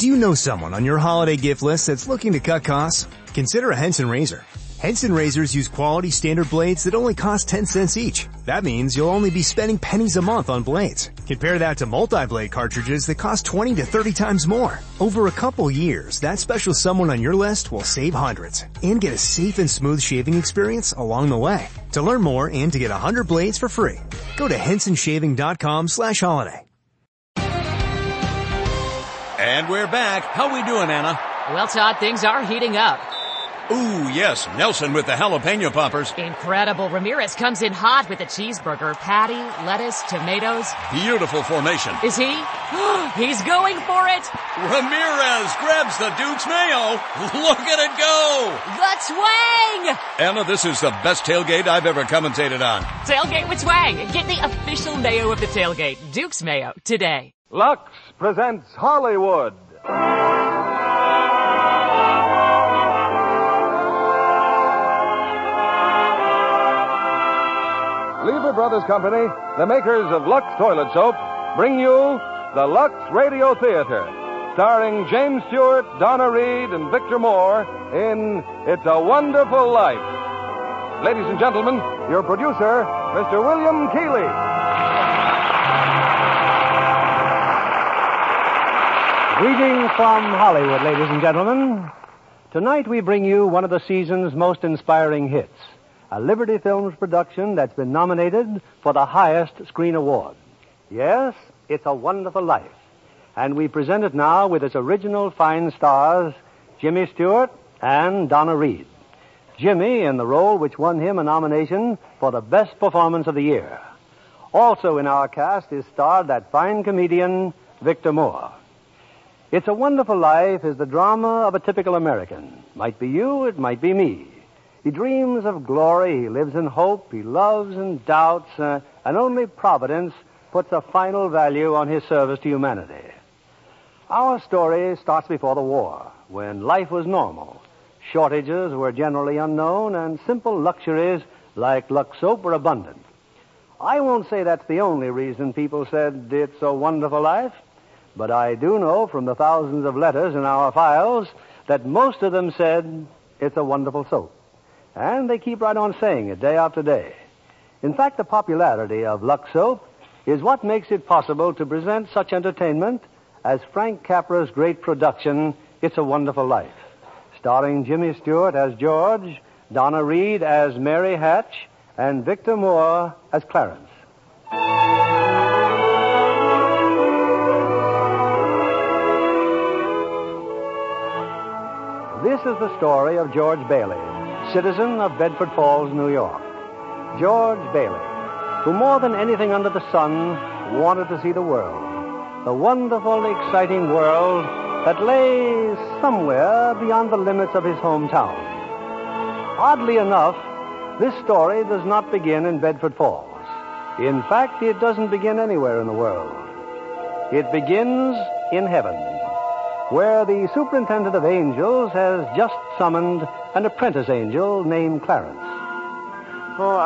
Do you know someone on your holiday gift list that's looking to cut costs? Consider a Henson razor. Henson razors use quality standard blades that only cost 10 cents each. That means you'll only be spending pennies a month on blades. Compare that to multi-blade cartridges that cost 20 to 30 times more. Over a couple years, that special someone on your list will save hundreds and get a safe and smooth shaving experience along the way. To learn more and to get 100 blades for free, go to hensonshaving.com/holiday. And we're back. How we doing, Anna? Well, Todd, things are heating up. Ooh, yes. Nelson with the jalapeno poppers. Incredible. Ramirez comes in hot with a cheeseburger, patty, lettuce, tomatoes. Beautiful formation. Is he? He's going for it. Ramirez grabs the Duke's mayo. Look at it go. The twang. Anna, this is the best tailgate I've ever commentated on. Tailgate with twang. Get the official mayo of the tailgate. Duke's mayo today. Lux presents Hollywood. Lever Brothers Company, the makers of Lux Toilet Soap, bring you the Lux Radio Theater, starring James Stewart, Donna Reed, and Victor Moore in It's a Wonderful Life. Ladies and gentlemen, your producer, Mr. William Keighley. Greetings from Hollywood, ladies and gentlemen. Tonight we bring you one of the season's most inspiring hits, a Liberty Films production that's been nominated for the highest screen award. Yes, It's a Wonderful Life. And we present it now with its original fine stars, Jimmy Stewart and Donna Reed. Jimmy in the role which won him a nomination for the best performance of the year. Also in our cast is starred that fine comedian, Victor Moore. It's a Wonderful Life is the drama of a typical American. Might be you, it might be me. He dreams of glory, he lives in hope, he loves and doubts, and only Providence puts a final value on his service to humanity. Our story starts before the war, when life was normal. Shortages were generally unknown, and simple luxuries like Lux soap were abundant. I won't say that's the only reason people said it's a wonderful life, but I do know from the thousands of letters in our files that most of them said it's a wonderful soap. And they keep right on saying it day after day. In fact, the popularity of Lux soap is what makes it possible to present such entertainment as Frank Capra's great production, It's a Wonderful Life, starring Jimmy Stewart as George, Donna Reed as Mary Hatch, and Victor Moore as Clarence. This is the story of George Bailey, citizen of Bedford Falls, New York. George Bailey, who more than anything under the sun wanted to see the world. The wonderful, exciting world that lay somewhere beyond the limits of his hometown. Oddly enough, this story does not begin in Bedford Falls. In fact, it doesn't begin anywhere in the world. It begins in heaven, where the superintendent of angels has just summoned an apprentice angel named Clarence. Oh,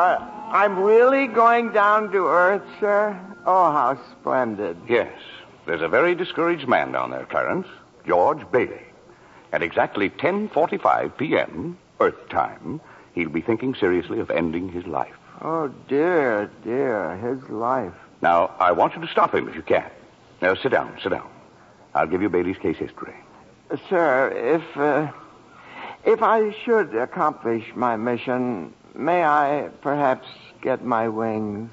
I'm really going down to Earth, sir? Oh, how splendid. Yes. There's a very discouraged man down there, Clarence. George Bailey. At exactly 10:45 p.m., Earth time, he'll be thinking seriously of ending his life. Oh, dear, his life. Now, I want you to stop him if you can. Now, sit down. I'll give you Bailey's case history. Sir, if I should accomplish my mission, may I perhaps get my wings?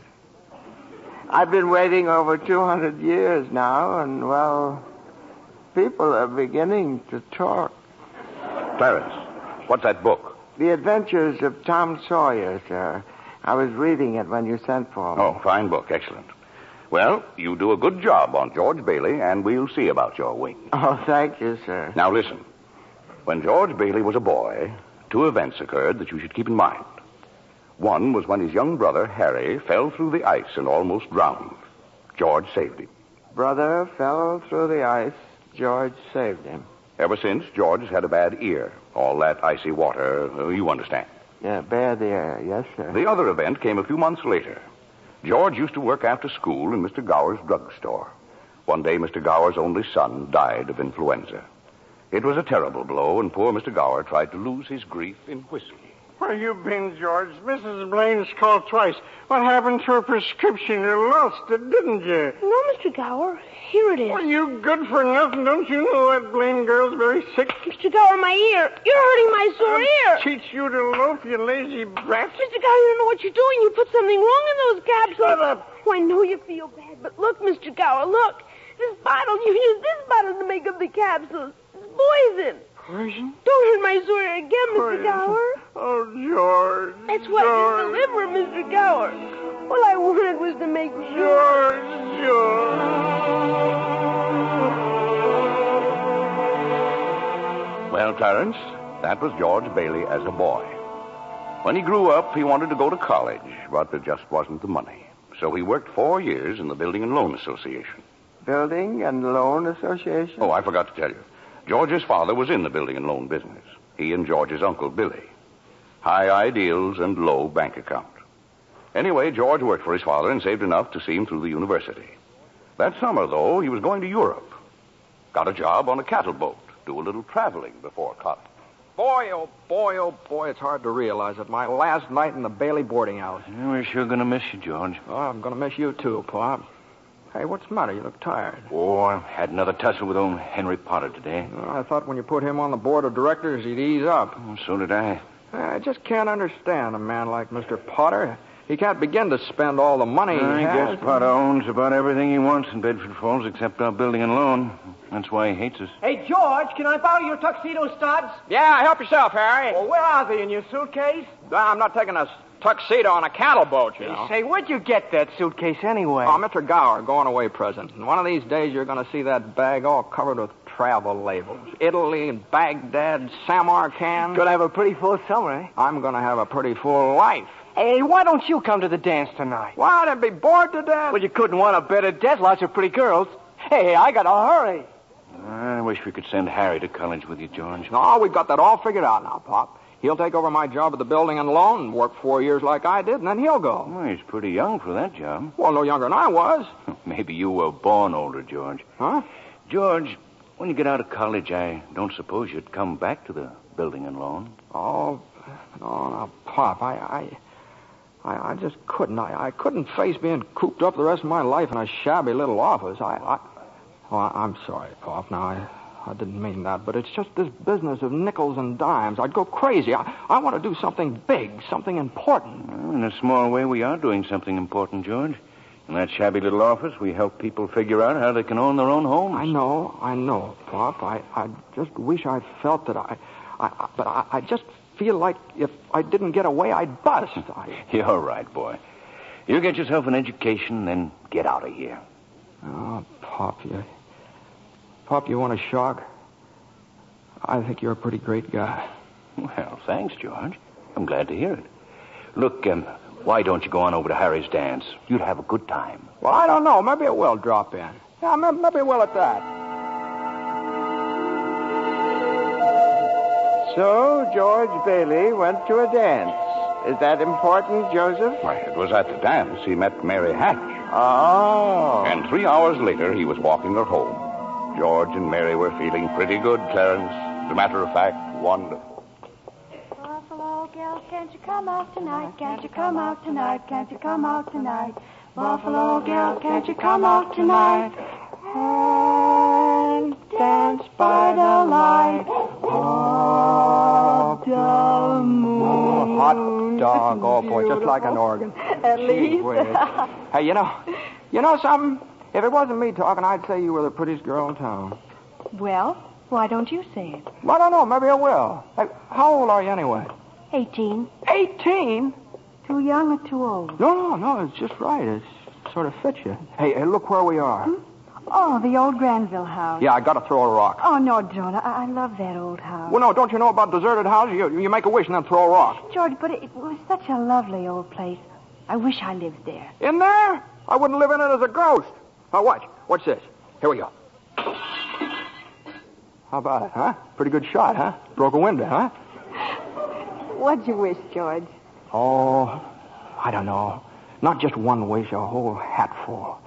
I've been waiting over 200 years now, and, well, people are beginning to talk. Clarence, what's that book? The Adventures of Tom Sawyer, sir. I was reading it when you sent for me. Oh, fine book. Excellent. Well, you do a good job on George Bailey, and we'll see about your wings. Oh, thank you, sir. Now, listen. When George Bailey was a boy, two events occurred that you should keep in mind. One was when his young brother, Harry, fell through the ice and almost drowned. George saved him. Brother fell through the ice. George saved him. Ever since, George has had a bad ear. All that icy water, you understand. Yeah, bad ear. Yes, sir. The other event came a few months later. George used to work after school in Mr. Gower's drugstore. One day, Mr. Gower's only son died of influenza. It was a terrible blow, and poor Mr. Gower tried to lose his grief in whiskey. Where you been, George? Mrs. Blaine's called twice. What happened to her prescription? You lost it, didn't you? No, Mr. Gower. Here it is. Well, you good for nothing. Don't you know that Blaine girl's very sick? Mr. Gower, my ear. You're hurting my sore ear. Teach you to loaf, you lazy brat. Mr. Gower, you don't know what you're doing. You put something wrong in those capsules. Shut up. Oh, I know you feel bad, but look, Mr. Gower, look. This bottle, you use this bottle to make up the capsules. It's poison. Poison? Don't hurt my sore ear again, Mr. Gower. Oh, George. That's why George. you deliver, Mr. Gower. All I wanted was to make sure. George. Well, Clarence, that was George Bailey as a boy. When he grew up, he wanted to go to college, but there just wasn't the money. So he worked 4 years in the Building and Loan Association. Building and Loan Association? Oh, I forgot to tell you. George's father was in the building and loan business. He and George's uncle, Billy. High ideals and low bank account. Anyway, George worked for his father and saved enough to see him through the university. That summer, though, he was going to Europe. Got a job on a cattle boat. Do a little traveling before college. Boy, oh boy, it's hard to realize it. My last night in the Bailey boarding house. Yeah, we're sure going to miss you, George. Oh, I'm going to miss you, too, Pop. Hey, what's the matter? You look tired. Oh, I had another tussle with old Henry Potter today. Well, I thought when you put him on the board of directors, he'd ease up. Oh, so did I. I just can't understand a man like Mr. Potter. He can't begin to spend all the money he I has. guess Potter owns about everything he wants in Bedford Falls except our building and loan. That's why he hates us. Hey, George, can I borrow your tuxedo studs? Yeah, help yourself, Harry. Well, where are they, in your suitcase? I'm not taking a tuxedo on a cattle boat, you know. Say, where'd you get that suitcase anyway? Oh, Mr. Gower, going away present. And one of these days you're going to see that bag all covered with travel labels. Italy, Baghdad, Samarkand. Gonna have a pretty full summer, eh? I'm going to have a pretty full life. Hey, why don't you come to the dance tonight? What, I'd be bored to death? Well, you couldn't want a better death. Lots of pretty girls. Hey, I gotta hurry. I wish we could send Harry to college with you, George. No, we've got that all figured out now, Pop. He'll take over my job at the building and loan and work 4 years like I did, and then he'll go. Well, he's pretty young for that job. Well, no younger than I was. Maybe you were born older, George. Huh? George, when you get out of college, I don't suppose you'd come back to the building and loan. Oh, no, Pop, I just couldn't. I couldn't face being cooped up the rest of my life in a shabby little office. I'm sorry, Pop. Now, I didn't mean that, but it's just this business of nickels and dimes. I'd go crazy. I want to do something big, something important. Well, in a small way, we are doing something important, George. In that shabby little office, we help people figure out how they can own their own homes. I know, Pop. I just wish I felt that but I just feel like if I didn't get away, I'd bust. You're right, boy. You get yourself an education, then get out of here. Oh, Pop, you want a shock? I think you're a pretty great guy. Well, thanks, George. I'm glad to hear it. Look, why don't you go on over to Harry's dance? You'd have a good time. Well, I don't know. Maybe it will drop in. Yeah, maybe it will at that. So, George Bailey went to a dance. Is that important, Joseph? Why, it was at the dance he met Mary Hatch. Oh. And 3 hours later, he was walking her home. George and Mary were feeling pretty good, Clarence. As a matter of fact, wonderful. Buffalo girl, can't you come out tonight? Can't you come out tonight? Can't you come out tonight? Buffalo girl, can't you come out tonight? And dance by the light of the moon. Hot dog. Oh, boy, just like an organ. At least. Hey, you know something? If it wasn't me talking, I'd say you were the prettiest girl in town. Well, why don't you say it? Well, I don't know. Maybe I will. Hey, how old are you anyway? 18. 18? Too young or too old? No, it's just right. It sort of fits you. Hey, look where we are. Oh, the old Granville house. Yeah, I got to throw a rock. Oh, no, don't. I love that old house. Well, no, don't you know about deserted houses? You make a wish and then throw a rock. George, but it was such a lovely old place. I wish I lived there. In there? I wouldn't live in it as a ghost. Now, watch. Watch this. Here we go. How about it, huh? Pretty good shot, huh? Broke a window, huh? What'd you wish, George? Oh, I don't know. Not just one wish, a whole hatful.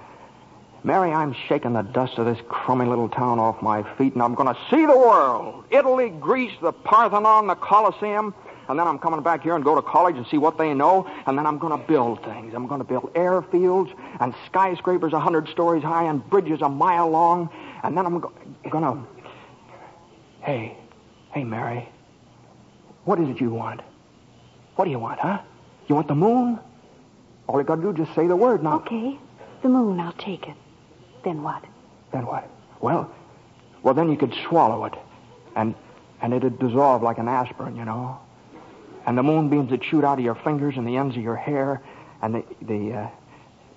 Mary, I'm shaking the dust of this crummy little town off my feet, and I'm going to see the world. Italy, Greece, the Parthenon, the Colosseum. And then I'm coming back here and go to college and see what they know. And then I'm going to build things. I'm going to build airfields and skyscrapers 100 stories high and bridges a mile long. And then I'm going to... Hey, Mary. What is it you want? What do you want, huh? You want the moon? All you got to do is just say the word now. Okay, the moon, I'll take it. Then what? Then what? Well, then you could swallow it. And it'd dissolve like an aspirin, you know. And the moonbeams would shoot out of your fingers and the ends of your hair. And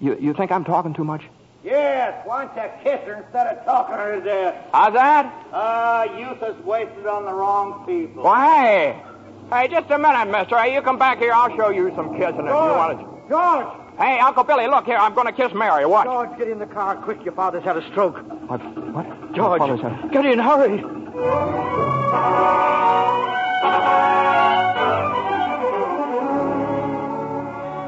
you think I'm talking too much? Yes, why don't you kiss her instead of talking her to death? How's that? Youth is wasted on the wrong people. Why, hey, just a minute, mister. Hey, you come back here. I'll show you some kissing if you want to. George! Hey, Uncle Billy, look here. I'm going to kiss Mary. Watch. George, get in the car quick. Your father's had a stroke. What? George, get in, hurry.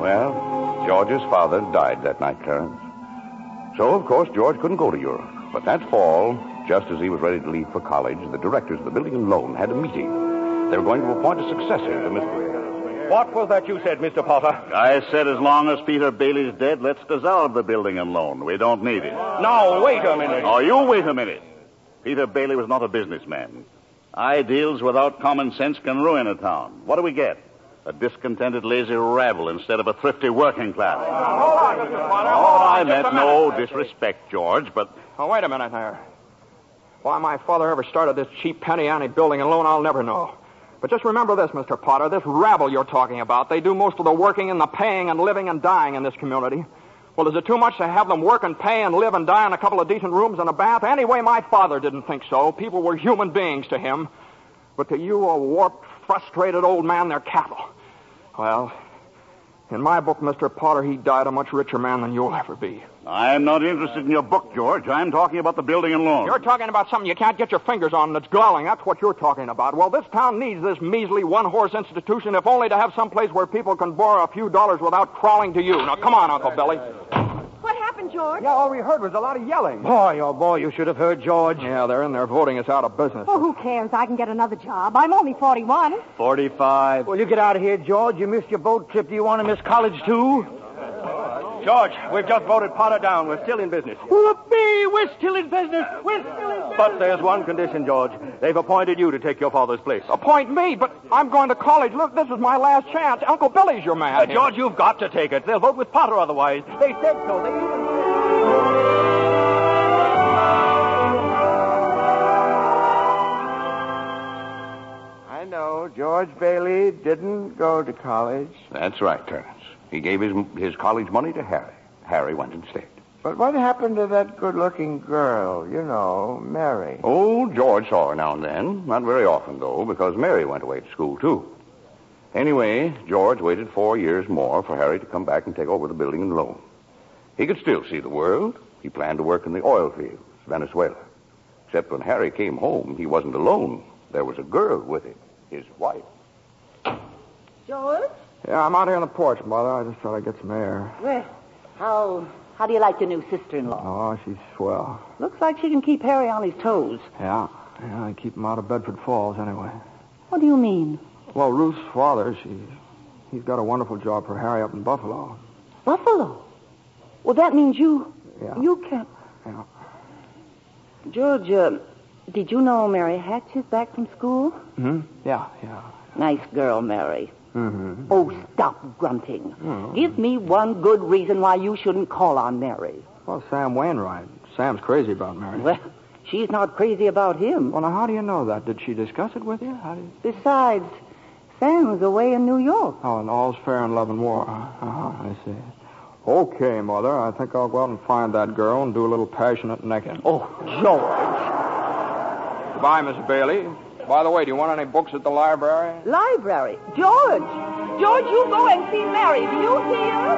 Well, George's father died that night, Clarence. So, of course, George couldn't go to Europe. But that fall, just as he was ready to leave for college, the directors of the building and loan had a meeting. They were going to appoint a successor to Mr. What was that you said, Mr. Potter? I said as long as Peter Bailey's dead, let's dissolve the building and loan. We don't need it. Now, wait a minute. Oh, you wait a minute. Peter Bailey was not a businessman. Ideals without common sense can ruin a town. What do we get? A discontented, lazy rabble instead of a thrifty working class. Hold on, Mr. Potter. I meant no disrespect, George, but... Oh, wait a minute there. Why my father ever started this cheap penny ante building and loan, I'll never know. But just remember this, Mr. Potter, this rabble you're talking about, they do most of the working and the paying and living and dying in this community. Well, is it too much to have them work and pay and live and die in a couple of decent rooms and a bath? Anyway, my father didn't think so. People were human beings to him. But to you, a warped, frustrated old man, they're cattle. Well, in my book, Mr. Potter, he died a much richer man than you'll ever be. I'm not interested in your book, George. I'm talking about the building and loan. You're talking about something you can't get your fingers on that's galling. That's what you're talking about. Well, this town needs this measly one-horse institution, if only to have some place where people can borrow a few dollars without crawling to you. Now, come on, Uncle Billy. What happened, George? Yeah, all we heard was a lot of yelling. Boy, oh boy, you should have heard George. Yeah, they're in there voting us out of business. Oh, who cares? I can get another job. I'm only 41. 45. Well, you get out of here, George. You missed your boat trip. Do you want to miss college, too? George, we've just voted Potter down. We're still in business. Whoopee! We're still in business. We're still in business. But there's one condition, George. They've appointed you to take your father's place. Appoint me? But I'm going to college. Look, this is my last chance. Uncle Billy's your man. George, you've got to take it. They'll vote with Potter otherwise. They said so. They even... I know George Bailey didn't go to college. That's right, Clarence. He gave his college money to Harry. Harry went instead. But what happened to that good-looking girl, you know, Mary? Oh, George saw her now and then. Not very often, though, because Mary went away to school, too. Anyway, George waited 4 years more for Harry to come back and take over the building and loan. He could still see the world. He planned to work in the oil fields, Venezuela. Except when Harry came home, he wasn't alone. There was a girl with him, his wife. George? Yeah, I'm out here on the porch, Mother. I just thought I'd get some air. Well, how do you like your new sister-in-law? Oh, she's swell. Looks like she can keep Harry on his toes. Yeah, I keep him out of Bedford Falls anyway. What do you mean? Well, Ruth's father, he's got a wonderful job for Harry up in Buffalo. Buffalo? Well, that means you can't... Yeah. George, did you know Mary Hatch is back from school? Hmm? Yeah. Nice girl, Mary. Mm-hmm. Oh, stop grunting. Oh. Give me one good reason why you shouldn't call on Mary. Well, Sam Wainwright. Sam's crazy about Mary. Well, she's not crazy about him. Well, now, how do you know that? Did she discuss it with you? Besides, Sam's away in New York. Oh, and all's fair in love and war. I see. Okay, Mother, I think I'll go out and find that girl and do a little passionate necking. Oh, George. Goodbye, Miss Bailey. By the way, do you want any books at the library? Library? George! George, you go and see Mary. Do you hear?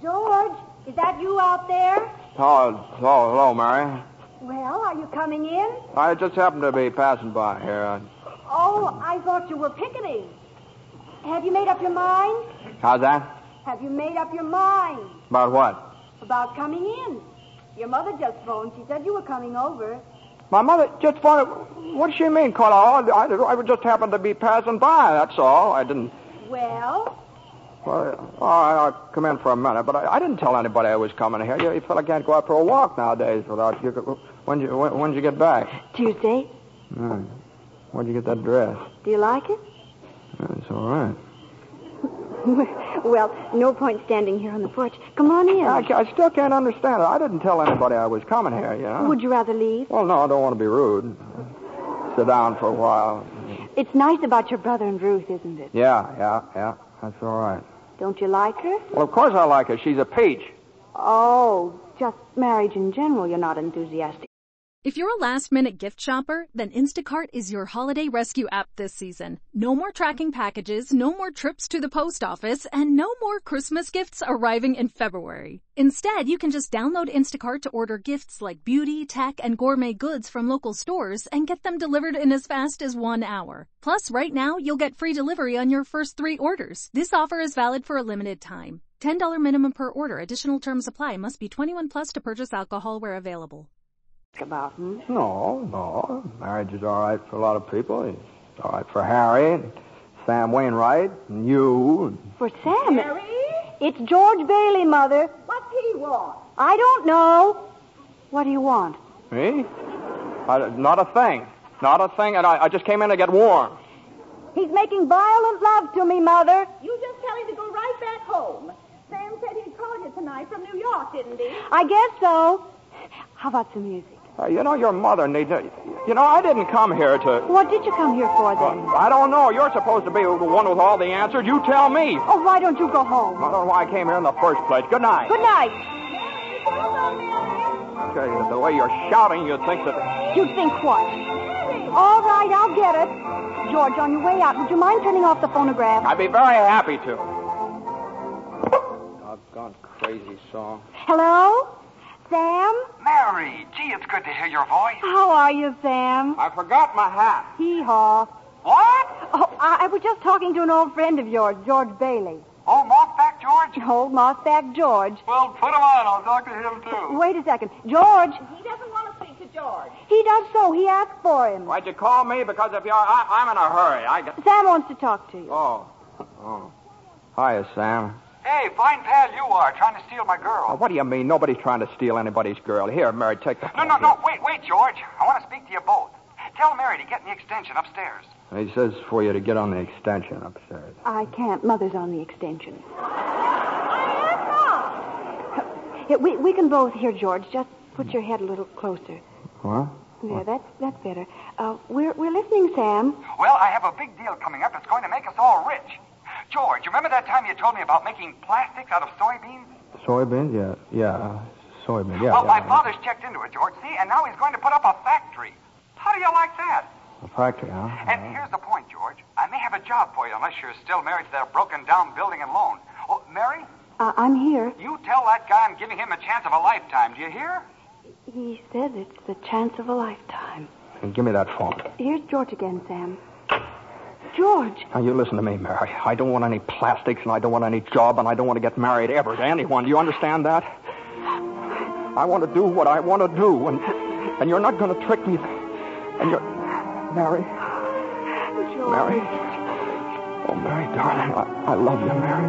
George, is that you out there? Oh, hello, Mary. Well, are you coming in? I just happened to be passing by here. Oh, Oh, I thought you were picketing. Have you made up your mind? How's that? Have you made up your mind? About what? About coming in. Your mother just phoned. She said you were coming over. My mother just phoned. What does she mean, Carla? I just happened to be passing by, that's all. I didn't... Well? Well, I'll come in for a minute, but I didn't tell anybody I was coming here. You fella can't go out for a walk nowadays without you. When'd you get back? Tuesday. Where'd you get that dress? Do you like it? It's all right. Well, no point standing here on the porch. Come on in. I still can't understand it. I didn't tell anybody I was coming here, you know. Would you rather leave? Well, no, I don't want to be rude. Sit down for a while. It's nice about your brother and Ruth, isn't it? Yeah. That's all right. Don't you like her? Well, of course I like her. She's a peach. Oh, just marriage in general. You're not enthusiastic. If you're a last-minute gift shopper, then Instacart is your holiday rescue app this season. No more tracking packages, no more trips to the post office, and no more Christmas gifts arriving in February. Instead, you can just download Instacart to order gifts like beauty, tech, and gourmet goods from local stores and get them delivered in as fast as 1 hour. Plus, right now, you'll get free delivery on your first 3 orders. This offer is valid for a limited time. $10 minimum per order. Additional terms apply. Must be 21 plus to purchase alcohol where available. About him? No. Marriage is all right for a lot of people. It's all right for Harry, and Sam Wainwright, and you. For Sam? Harry? It's George Bailey, Mother. What's he want? I don't know. What do you want? Me? Not a thing. Not a thing, and I just came in to get warm. He's making violent love to me, Mother. You just tell him to go right back home. Sam said he'd call you tonight from New York, didn't he? I guess so. How about some music? Your mother needs it. I didn't come here to... What did you come here for, then? I don't know. You're supposed to be the one with all the answers. You tell me. Oh, why don't you go home? I don't know why I came here in the first place. Good night. Good night. Okay, the way you're shouting, you'd think that... You'd think what? All right, I'll get it. George, on your way out, would you mind turning off the phonograph? I'd be very happy to. Doggone crazy song. Hello? Sam? Mary, gee, it's good to hear your voice. How are you, Sam? I forgot my hat. Hee-haw. What? Oh, I was just talking to an old friend of yours, George Bailey. Oh, Mossback George? Old Mossback George. Well, put him on. I'll talk to him, too. Wait a second. George. He doesn't want to speak to George. He does so. He asked for him. Why'd you call me? Because if I'm in a hurry. Sam wants to talk to you. Oh. Hiya, Sam. Hey, fine pal you are, trying to steal my girl. What do you mean? Nobody's trying to steal anybody's girl. Here, Mary, take the... No, wait, George. I want to speak to you both. Tell Mary to get in the extension upstairs. He says for you to get on the extension upstairs. I can't. Mother's on the extension. We can both hear, George. Just put your head a little closer. What? There, that's better. We're listening, Sam. Well, I have a big deal coming up that's going to make us all rich. George, you remember that time you told me about making plastics out of soybeans? Soybeans? Yeah. Soybeans, yeah. Well, my father's checked into it, George, see? And now he's going to put up a factory. How do you like that? A factory, huh? And here's the point, George. I may have a job for you unless you're still married to that broken-down building and loan. Oh, Mary? I'm here. You tell that guy I'm giving him a chance of a lifetime. Do you hear? He says it's the chance of a lifetime. And give me that phone. Here's George again, Sam. George. Now, you listen to me, Mary. I don't want any plastics, and I don't want any job, and I don't want to get married ever to anyone. Do you understand that? I want to do what I want to do, and you're not going to trick me. And you're... Mary. George. Mary. Oh, Mary, darling, I love you, Mary.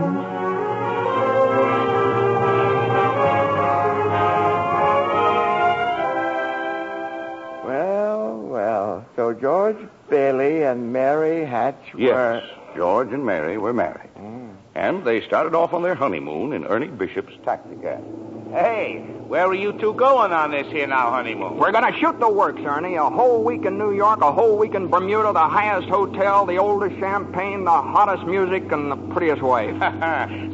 Well. So George Bailey and Mary Hatch were... Yes, George and Mary were married. And they started off on their honeymoon in Ernie Bishop's taxicab. Hey, where are you two going on this here now honeymoon? We're going to shoot the works, Ernie. A whole week in New York, a whole week in Bermuda, the highest hotel, the oldest champagne, the hottest music, and the prettiest wife.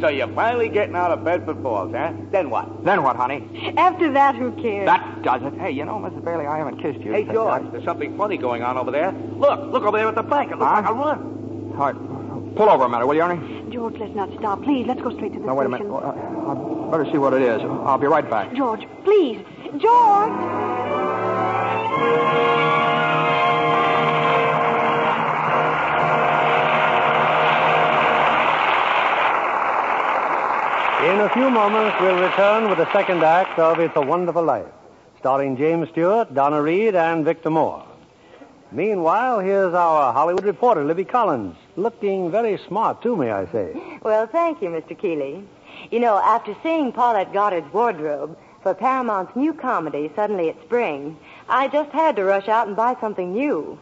So you're finally getting out of Bedford Falls, huh? Then what? Then what, honey? After that, who cares? That does it. Hey, Mrs. Bailey, I haven't kissed you. Hey, George, there's something funny going on over there. Look over there at the bank. It looks like a run. All right. Pull over a minute, will you, Ernie? George, let's not stop. Please, let's go straight to the No, wait a station. minute. I better see what it is. I'll be right back. George, please. George! In a few moments, we'll return with the second act of It's a Wonderful Life, starring James Stewart, Donna Reed, and Victor Moore. Meanwhile, here's our Hollywood reporter, Libby Collins, looking very smart, too, may I say. Well, thank you, Mr. Keeley. You know, after seeing Paulette Goddard's wardrobe for Paramount's new comedy, Suddenly It's Spring, I just had to rush out and buy something new.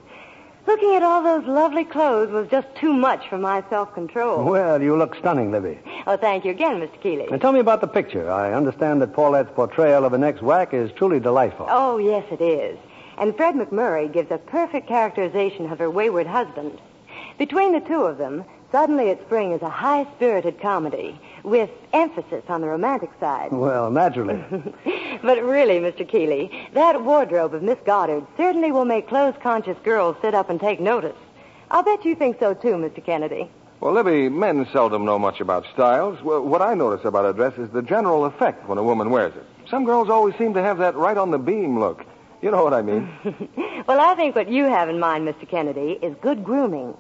Looking at all those lovely clothes was just too much for my self-control. Well, you look stunning, Libby. Oh, thank you again, Mr. Keeley. Now, tell me about the picture. I understand that Paulette's portrayal of an ex-whack is truly delightful. Oh, yes, it is. And Fred McMurray gives a perfect characterization of her wayward husband. Between the two of them, Suddenly It's Spring is a high-spirited comedy with emphasis on the romantic side. Well, naturally. But really, Mr. Keeley, that wardrobe of Miss Goddard certainly will make clothes-conscious girls sit up and take notice. I'll bet you think so, too, Mr. Kennedy. Well, Libby, men seldom know much about styles. Well, what I notice about a dress is the general effect when a woman wears it. Some girls always seem to have that right-on-the-beam look. You know what I mean. Well, I think what you have in mind, Mr. Kennedy, is good grooming.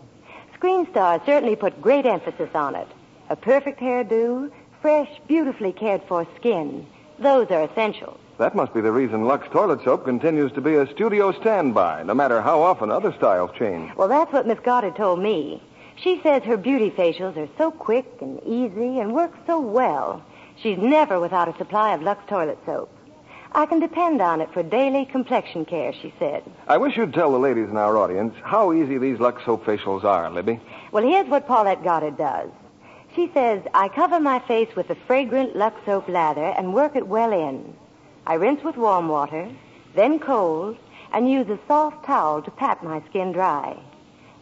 Screen stars certainly put great emphasis on it. A perfect hairdo, fresh, beautifully cared-for skin. Those are essentials. That must be the reason Lux Toilet Soap continues to be a studio standby, no matter how often other styles change. Well, that's what Miss Goddard told me. She says her beauty facials are so quick and easy and work so well. She's never without a supply of Lux Toilet Soap. I can depend on it for daily complexion care, she said. I wish you'd tell the ladies in our audience how easy these Lux Soap facials are, Libby. Well, here's what Paulette Goddard does. She says, I cover my face with the fragrant Lux Soap lather and work it well in. I rinse with warm water, then cold, and use a soft towel to pat my skin dry.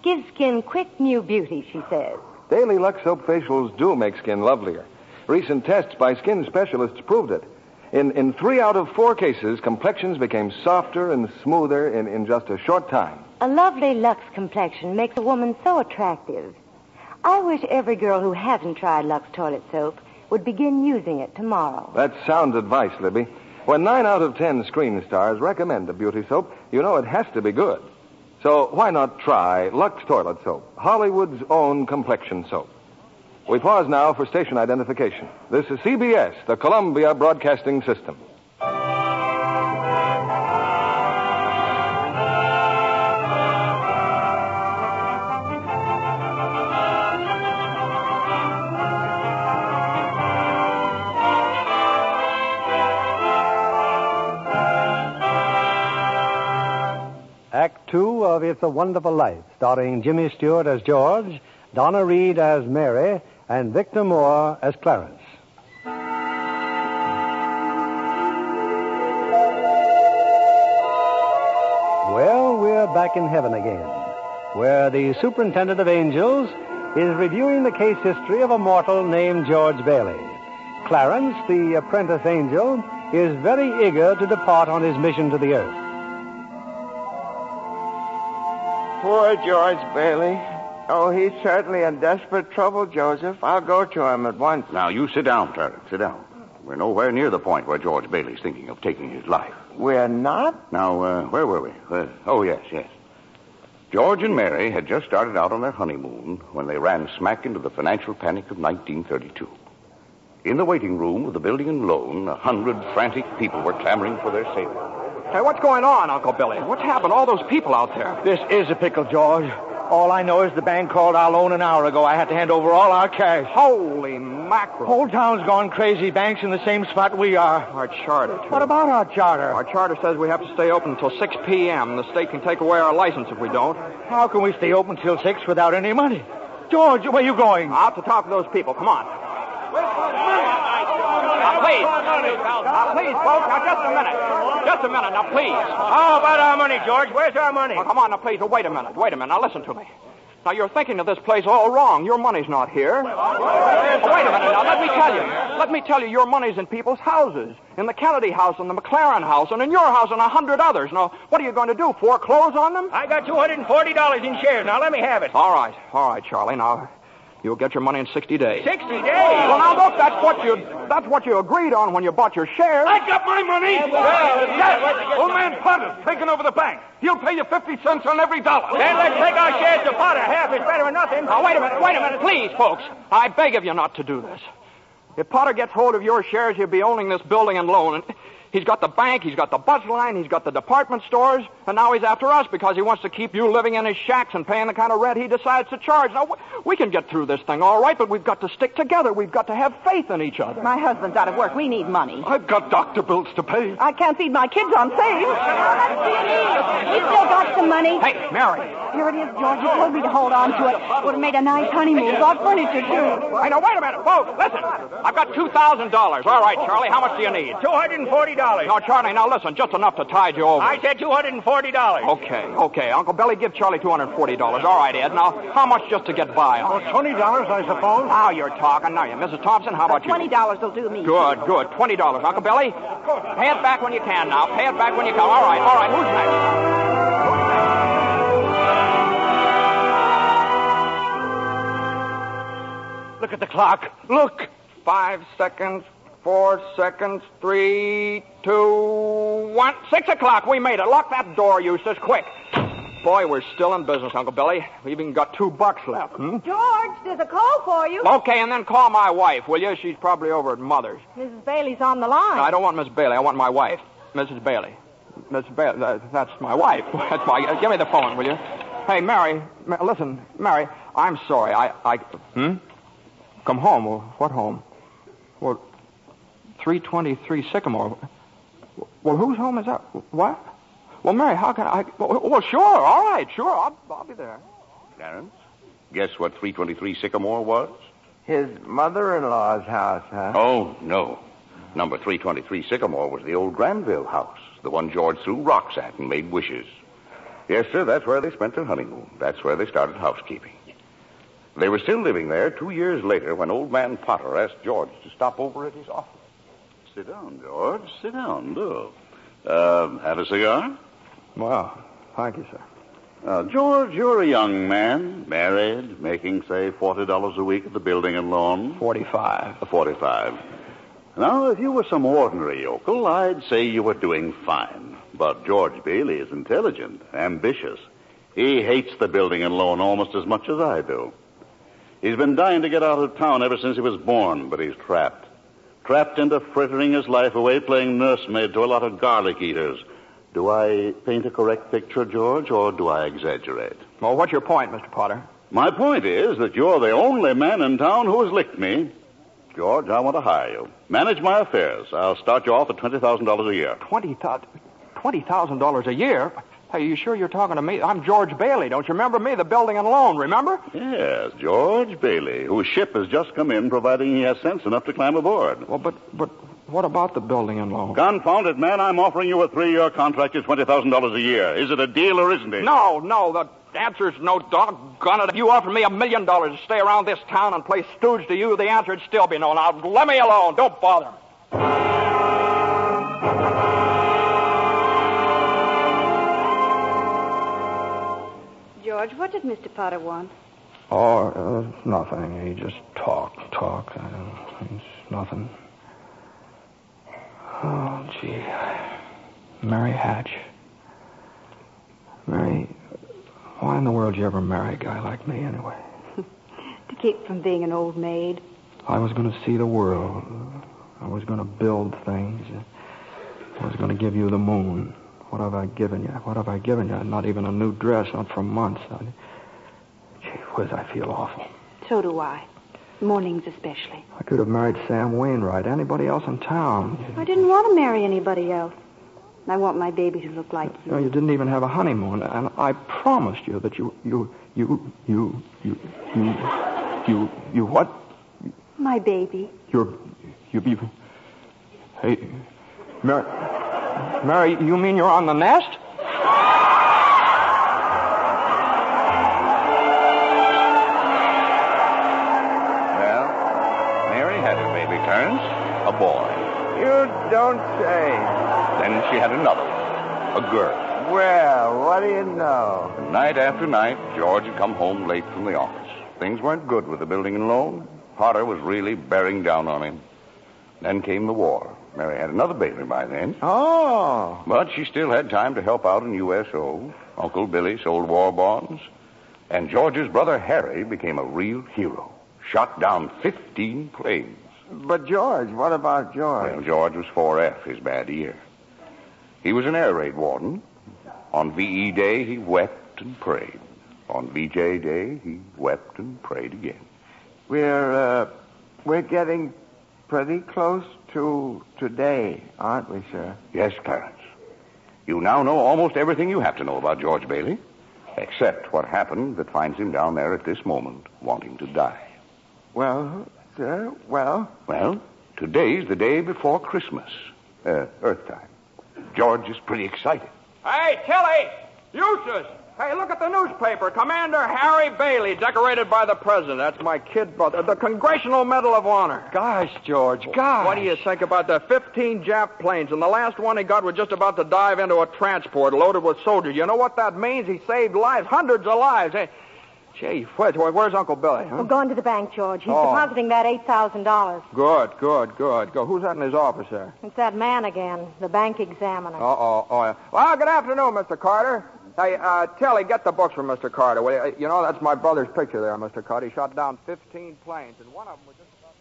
Gives skin quick new beauty, she says. Daily Lux Soap facials do make skin lovelier. Recent tests by skin specialists proved it. In 3 out of 4 cases, complexions became softer and smoother in just a short time. A lovely Lux complexion makes a woman so attractive. I wish every girl who hasn't tried Lux Toilet Soap would begin using it tomorrow. That's sound advice, Libby. When 9 out of 10 screen stars recommend a beauty soap, you know it has to be good. So why not try Lux Toilet Soap, Hollywood's own complexion soap? We pause now for station identification. This is CBS, the Columbia Broadcasting System. Act 2 of It's a Wonderful Life, starring Jimmy Stewart as George, Donna Reed as Mary, and Victor Moore as Clarence. Well, we're back in heaven again, where the superintendent of angels is reviewing the case history of a mortal named George Bailey. Clarence, the apprentice angel, is very eager to depart on his mission to the earth. Poor George Bailey. Oh, he's certainly in desperate trouble, Joseph. I'll go to him at once. Now, you sit down, Clarence. Sit down. We're nowhere near the point where George Bailey's thinking of taking his life. We're not? Now, where were we? Oh, yes. George and Mary had just started out on their honeymoon when they ran smack into the financial panic of 1932. In the waiting room of the building and loan, 100 frantic people were clamoring for their savings. Hey, what's going on, Uncle Billy? What's happened? All those people out there. This is a pickle, George. All I know is the bank called our loan an hour ago. I had to hand over all our cash. Holy mackerel. Whole town's gone crazy. Bank's in the same spot we are. Our charter, too. What about our charter? Our charter says we have to stay open until 6 p.m. The state can take away our license if we don't. How can we stay open till 6 without any money? George, where are you going? Out to talk to those people. Come on. Now, please, folks. Now, just a minute. Just a minute. Now, please. How about our money, George? Where's our money? Now, come on. Now, please. Wait a minute. Now, listen to me. Now, you're thinking of this place all wrong. Your money's not here. Wait a minute. Now, let me tell you, your money's in people's houses. In the Kennedy house, and the McLaren house, and in your house, and 100 others. Now, what are you going to do? Foreclose on them? I got $240 in shares. Now, let me have it. All right, Charlie. Now, you'll get your money in 60 days. 60 days? Well, now, look, that's what you agreed on when you bought your shares. I got my money! Yes! Old man Potter's taking over the bank. He'll pay you 50 cents on every dollar. Then let's take our shares to Potter. Half is better than nothing. Now, wait a minute, please, folks. I beg of you not to do this. If Potter gets hold of your shares, he'll be owning this building and loan. And he's got the bank, he's got the bus line, he's got the department stores, and now he's after us because he wants to keep you living in his shacks and paying the kind of rent he decides to charge. Now, we can get through this thing all right, but we've got to stick together. We've got to have faith in each other. My husband's out of work. We need money. I've got doctor bills to pay. I can't feed my kids on savings. We still got some money. Hey, Mary. Here it is, George. You told me to hold on to it. Would have made a nice honeymoon. Bought furniture, too. Hey, now, wait a minute. Whoa, listen. I've got $2,000. All right, Charlie, how much do you need? $240. No, Charlie, now listen, just enough to tide you over. I said $240. Okay. Uncle Billy, give Charlie $240. All right, Ed. Now, how much just to get by? Oh, $20, I suppose. Now you're talking. Now, Mrs. Thompson, how about you? $20 will do me. Good. $20. Uncle Billy, pay it back when you can now. Pay it back when you can. All right. Who's next? Look at the clock. Look. 5 seconds, 4 seconds, 3, 2, 1. 6 o'clock. We made it. Lock that door, Eustace, quick. Boy, we're still in business, Uncle Billy. We've even got $2 left. George, there's a call for you. Okay, and then call my wife, will you? She's probably over at Mother's. Mrs. Bailey's on the line. No, I don't want Miss Bailey. I want my wife, Mrs. Bailey. Mrs. Bailey, that's my wife. That's my. Give me the phone, will you? Hey, Mary. Listen, Mary. I'm sorry. I. Come home. Well, what home? Well, 323 Sycamore. Well, whose home is that? What? Well, Mary, how can I... Well, sure, all right, sure, I'll be there. Clarence, guess what 323 Sycamore was? His mother-in-law's house, huh? Oh, no. Number 323 Sycamore was the old Granville house, the one George threw rocks at and made wishes. Yes, sir, that's where they spent their honeymoon. That's where they started housekeeping. They were still living there 2 years later when old man Potter asked George to stop over at his office. Sit down, George. Sit down, do. Have a cigar? Well, thank you, sir. George, you're a young man, married, making, say, $40 a week at the building and loan. 45. 45. Now, if you were some ordinary yokel, I'd say you were doing fine. But George Bailey is intelligent, ambitious. He hates the building and loan almost as much as I do. He's been dying to get out of town ever since he was born, but he's trapped. Trapped into frittering his life away playing nursemaid to a lot of garlic eaters. Do I paint a correct picture, George, or do I exaggerate? Well, what's your point, Mr. Potter? My point is that you're the only man in town who has licked me. George, I want to hire you. Manage my affairs. I'll start you off at $20,000 a year. $20,000 a year? Hey, you sure you're talking to me? I'm George Bailey. Don't you remember me? The building and loan, remember? Yes, George Bailey, whose ship has just come in, providing he has sense enough to climb aboard. Well, but what about the building and loan? Confound it, man. I'm offering you a 3-year contract at $20,000 a year. Is it a deal or isn't it? No. The answer's no, doggone it. If you offered me $1 million to stay around this town and play stooge to you, the answer'd still be no. Now, let me alone. Don't bother me. George, what did Mr. Potter want? Oh, nothing. He just talk. It's nothing. Oh, gee. Mary Hatch. Mary, why in the world did you ever marry a guy like me anyway? To keep from being an old maid. I was going to see the world. I was going to build things. I was going to give you the moon. What have I given you? Not even a new dress, not for months. Gee whiz, I feel awful. So do I. Mornings especially. I could have married Sam Wainwright, anybody else in town. I didn't want to marry anybody else. I want my baby to look like you. No, you didn't even have a honeymoon, and I promised you that you what? My baby. Hey, Mary, you mean you're on the nest? Well, Mary had her baby, Clarence, a boy. You don't say. Then she had another one, a girl. Well, what do you know? Night after night, George had come home late from the office. Things weren't good with the building and loan. Potter was really bearing down on him. Then came the war. Mary had another baby by then. Oh. But she still had time to help out in USO. Uncle Billy sold war bonds. And George's brother Harry became a real hero. Shot down 15 planes. But George, what about George? Well, George was 4F, his bad year. He was an air raid warden. On VE Day, he wept and prayed. On VJ Day, he wept and prayed again. We're getting pretty close to today, aren't we, sir? Yes, Clarence. You now know almost everything you have to know about George Bailey, except what happened that finds him down there at this moment, wanting to die. Well, sir, well? Well, today's the day before Christmas, Earth time. George is pretty excited. Hey, Tilly! Eustace! Hey, look at the newspaper. Commander Harry Bailey, decorated by the president. That's my kid brother. The Congressional Medal of Honor. Gosh, George, gosh. What do you think about the 15 Jap planes? And the last one he got was just about to dive into a transport loaded with soldiers. You know what that means? He saved lives, hundreds of lives. Hey, gee, where's Uncle Billy? Huh? We're going to the bank, George. He's Oh. depositing that $8,000. Good. Go. Who's that in his office there? It's that man again, the bank examiner. Oh, yeah. Well, good afternoon, Mr. Carter. Hey, Tilly, get the books from Mr. Carter. Will you know, that's my brother's picture there, Mr. Carter. He shot down 15 planes, and one of them was just about...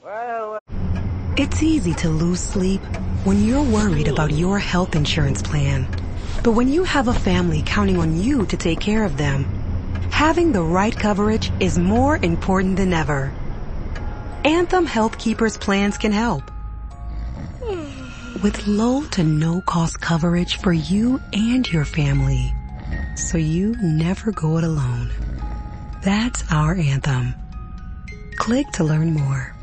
Well... It's easy to lose sleep when you're worried about your health insurance plan. But when you have a family counting on you to take care of them, having the right coverage is more important than ever. Anthem Health Keepers plans can help. With low to no cost coverage for you and your family, so you never go it alone. That's our Anthem. Click to learn more.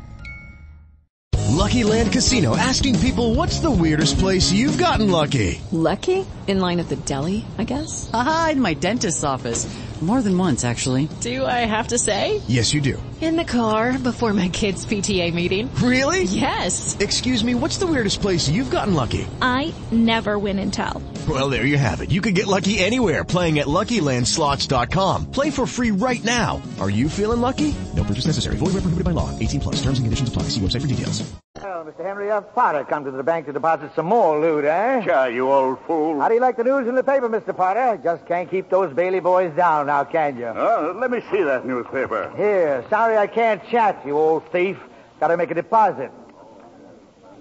Lucky Land Casino, asking people, what's the weirdest place you've gotten lucky? Lucky? In line at the deli, I guess? Aha, in my dentist's office. More than once, actually. Do I have to say? Yes, you do. In the car before my kids' PTA meeting. Really? Yes. Excuse me, what's the weirdest place you've gotten lucky? I never win and tell. Well, there you have it. You can get lucky anywhere, playing at LuckyLandSlots.com. Play for free right now. Are you feeling lucky? No purchase necessary. Void where prohibited by law. 18+. Terms and conditions apply. See website for details. Well, Mr. Henry F. Potter come to the bank to deposit some more loot, eh? Sure, you old fool. How do you like the news in the paper, Mr. Potter? Just can't keep those Bailey boys down now, can you? Let me see that newspaper. Here, sorry I can't chat, you old thief. Got to make a deposit.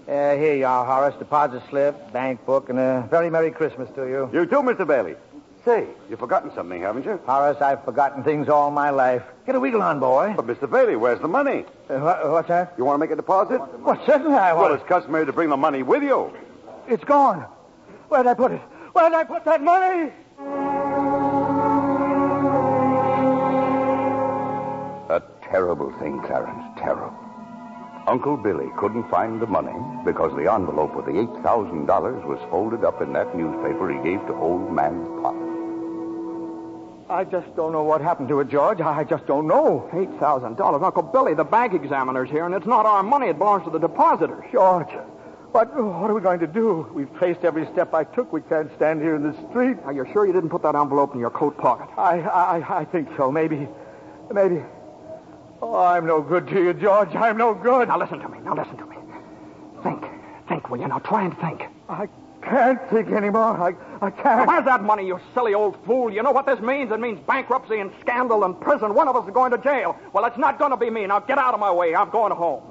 Here you are, Horace. Deposit slip, bank book, and a very Merry Christmas to you. You too, Mr. Bailey. Say, you've forgotten something, haven't you? Horace, I've forgotten things all my life. Get a wiggle on, boy. But, Mr. Bailey, where's the money? What's that? You want to make a deposit? Well, certainly I want. Well, it's customary to bring the money with you. It's gone. Where'd I put it? Where'd I put that money? A terrible thing, Clarence, terrible. Uncle Billy couldn't find the money because the envelope with the $8,000 was folded up in that newspaper he gave to old man Potter. I just don't know what happened to it, George. I just don't know. $8,000. Uncle Billy, the bank examiner's here, and it's not our money. It belongs to the depositors. George, what are we going to do? We've traced every step I took. We can't stand here in the street. Are you sure you didn't put that envelope in your coat pocket? I think so. Maybe. Oh, I'm no good to you, George. I'm no good. Now listen to me. Think, will you? Now try and think. I can't think anymore. I can't. Where's that money, you silly old fool? You know what this means? It means bankruptcy and scandal and prison. One of us is going to jail. Well, it's not going to be me. Now get out of my way. I'm going home.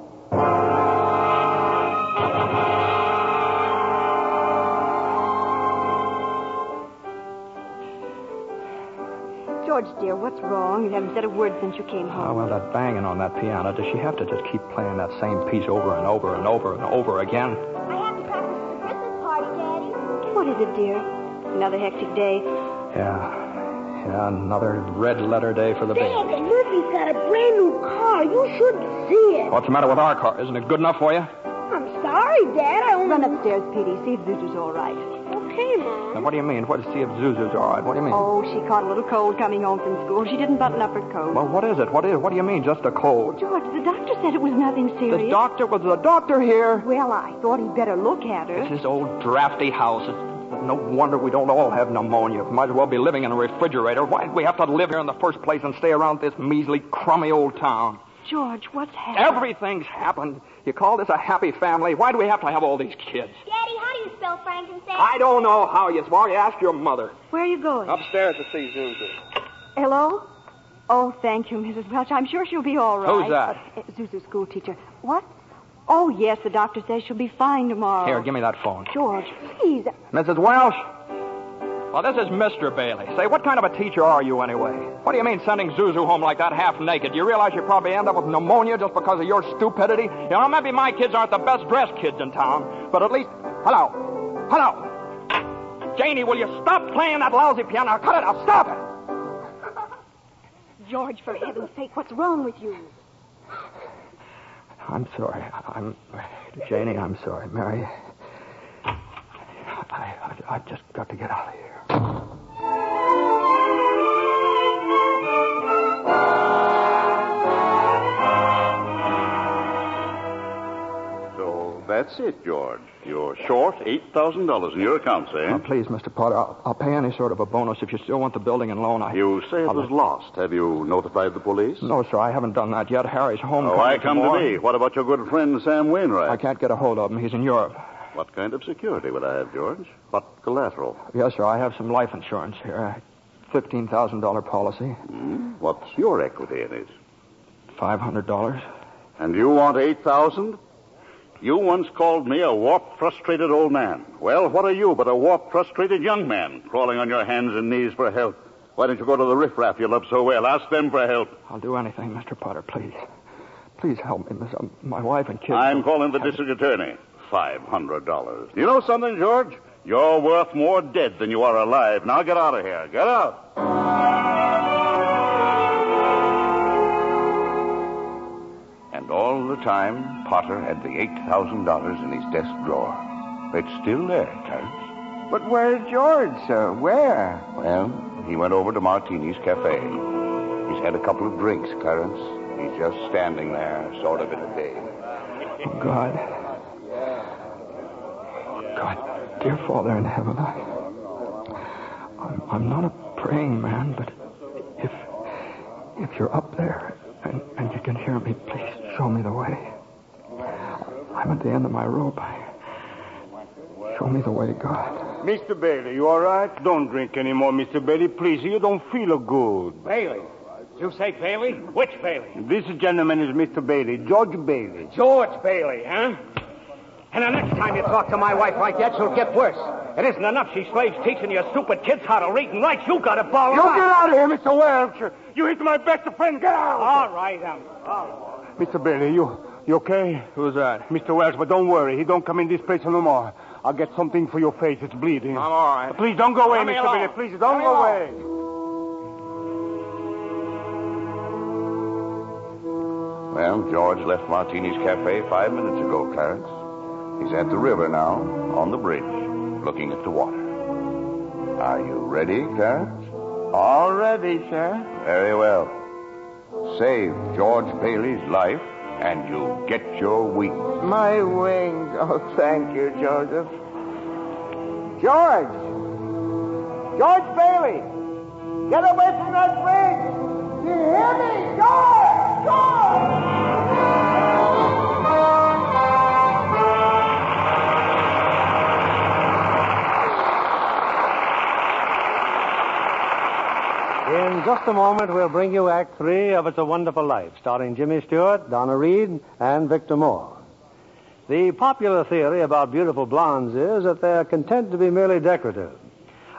George, dear, what's wrong? You haven't said a word since you came home. Oh, well, that banging on that piano. Does she have to just keep playing that same piece over and over and over and over again? I have to practice for the Christmas party, Daddy. What is it, dear? Another hectic day? Yeah, another red letter day for the baby. Dad, the Murphy's got a brand new car. You should see it. What's the matter with our car? Isn't it good enough for you? I'm sorry, Dad. I only... Run upstairs, Petey. See if Zuzu's all right. Okay, Mom. Now, what do you mean? What to see if Zuzu's all right? What do you mean? Oh, she caught a little cold coming home from school. She didn't button up her coat. Well, what is it? What do you mean, just a cold? George, the doctor said it was nothing serious. Was the doctor here? Well, I thought he'd better look at her. It's this old drafty house. It's no wonder we don't all have pneumonia. Might as well be living in a refrigerator. Why do we have to live here in the first place and stay around this measly, crummy old town? George, what's happened? Everything's happened. You call this a happy family? Why do we have to have all these kids? Daddy, how do you spell frankincense? I don't know how you spell. You ask your mother. Where are you going? Upstairs to see Zuzu. Hello? Oh, thank you, Mrs. Welch. I'm sure she'll be all right. Who's that? Zuzu's school teacher. What? Oh, yes, the doctor says she'll be fine tomorrow. Here, give me that phone. George, please. Mrs. Welsh? Well, this is Mr. Bailey. Say, what kind of a teacher are you anyway? What do you mean sending Zuzu home like that half naked? Do you realize you probably end up with pneumonia just because of your stupidity? You know, maybe my kids aren't the best dressed kids in town, but at least... Hello? Hello? Janie, will you stop playing that lousy piano? I'll cut it out. Stop it! George, for heaven's sake, what's wrong with you? I'm sorry. Janie, I'm sorry. Mary, I've just got to get out of here. So that's it, George. You're short $8,000 in your accounts, eh? Oh, please, Mr. Potter, I'll pay any sort of a bonus if you still want the building and loan. You say it was lost. Have you notified the police? No, sir, I haven't done that yet. Harry's home. Oh, I come to me. What about your good friend, Sam Wainwright? I can't get a hold of him. He's in Europe. What kind of security would I have, George? What collateral? Yes, sir, I have some life insurance here. $15,000 policy. What's your equity in it? $500. And you want $8,000? You once called me a warped, frustrated old man. Well, what are you but a warped, frustrated young man crawling on your hands and knees for help? Why don't you go to the riffraff you love so well? Ask them for help. I'll do anything, Mr. Potter, please. Please help me, Miss. My wife and kids. I'm calling the district attorney. $500. You know something, George? You're worth more dead than you are alive. Now get out of here. Get out. And all the time, Potter had the $8,000 in his desk drawer. It's still there, Clarence. But where's George, sir? Where? Well, he went over to Martini's Cafe. He's had a couple of drinks, Clarence. He's just standing there, sort of in a daze. Oh, God. God, dear Father in heaven, I'm not a praying man, but if you're up there and you can hear me, please show me the way. I'm at the end of my rope. Show me the way, God. Mr. Bailey, you all right? Don't drink anymore, Mr. Bailey. Please, you don't feel good. Bailey? You say Bailey? Which Bailey? This gentleman is Mr. Bailey, George Bailey. George Bailey, huh? And the next time you talk to my wife like that, she'll get worse. It isn't enough she slaves teaching you stupid kids how to read and write. You got to ball You out. get out of here, Mr. Welch. You hit my best friend. Get out. All right. Mr. Bailey, you okay? Who's that? Mr. Welch, but don't worry. He don't come in this place no more. I'll get something for your face. It's bleeding. I'm all right. Please don't go away, Let me Mr. alone. Bailey. Please don't go away. Well, George left Martini's Cafe 5 minutes ago, Clarence. He's at the river now, on the bridge, looking at the water. Are you ready, Clarence? All ready, sir. Very well. Save George Bailey's life, and you get your wings. My wings. Oh, thank you, Joseph. George! George Bailey! Get away from that bridge! You hear me? George! George! In just a moment, we'll bring you Act 3 of It's a Wonderful Life, starring Jimmy Stewart, Donna Reed, and Victor Moore. The popular theory about beautiful blondes is that they're content to be merely decorative.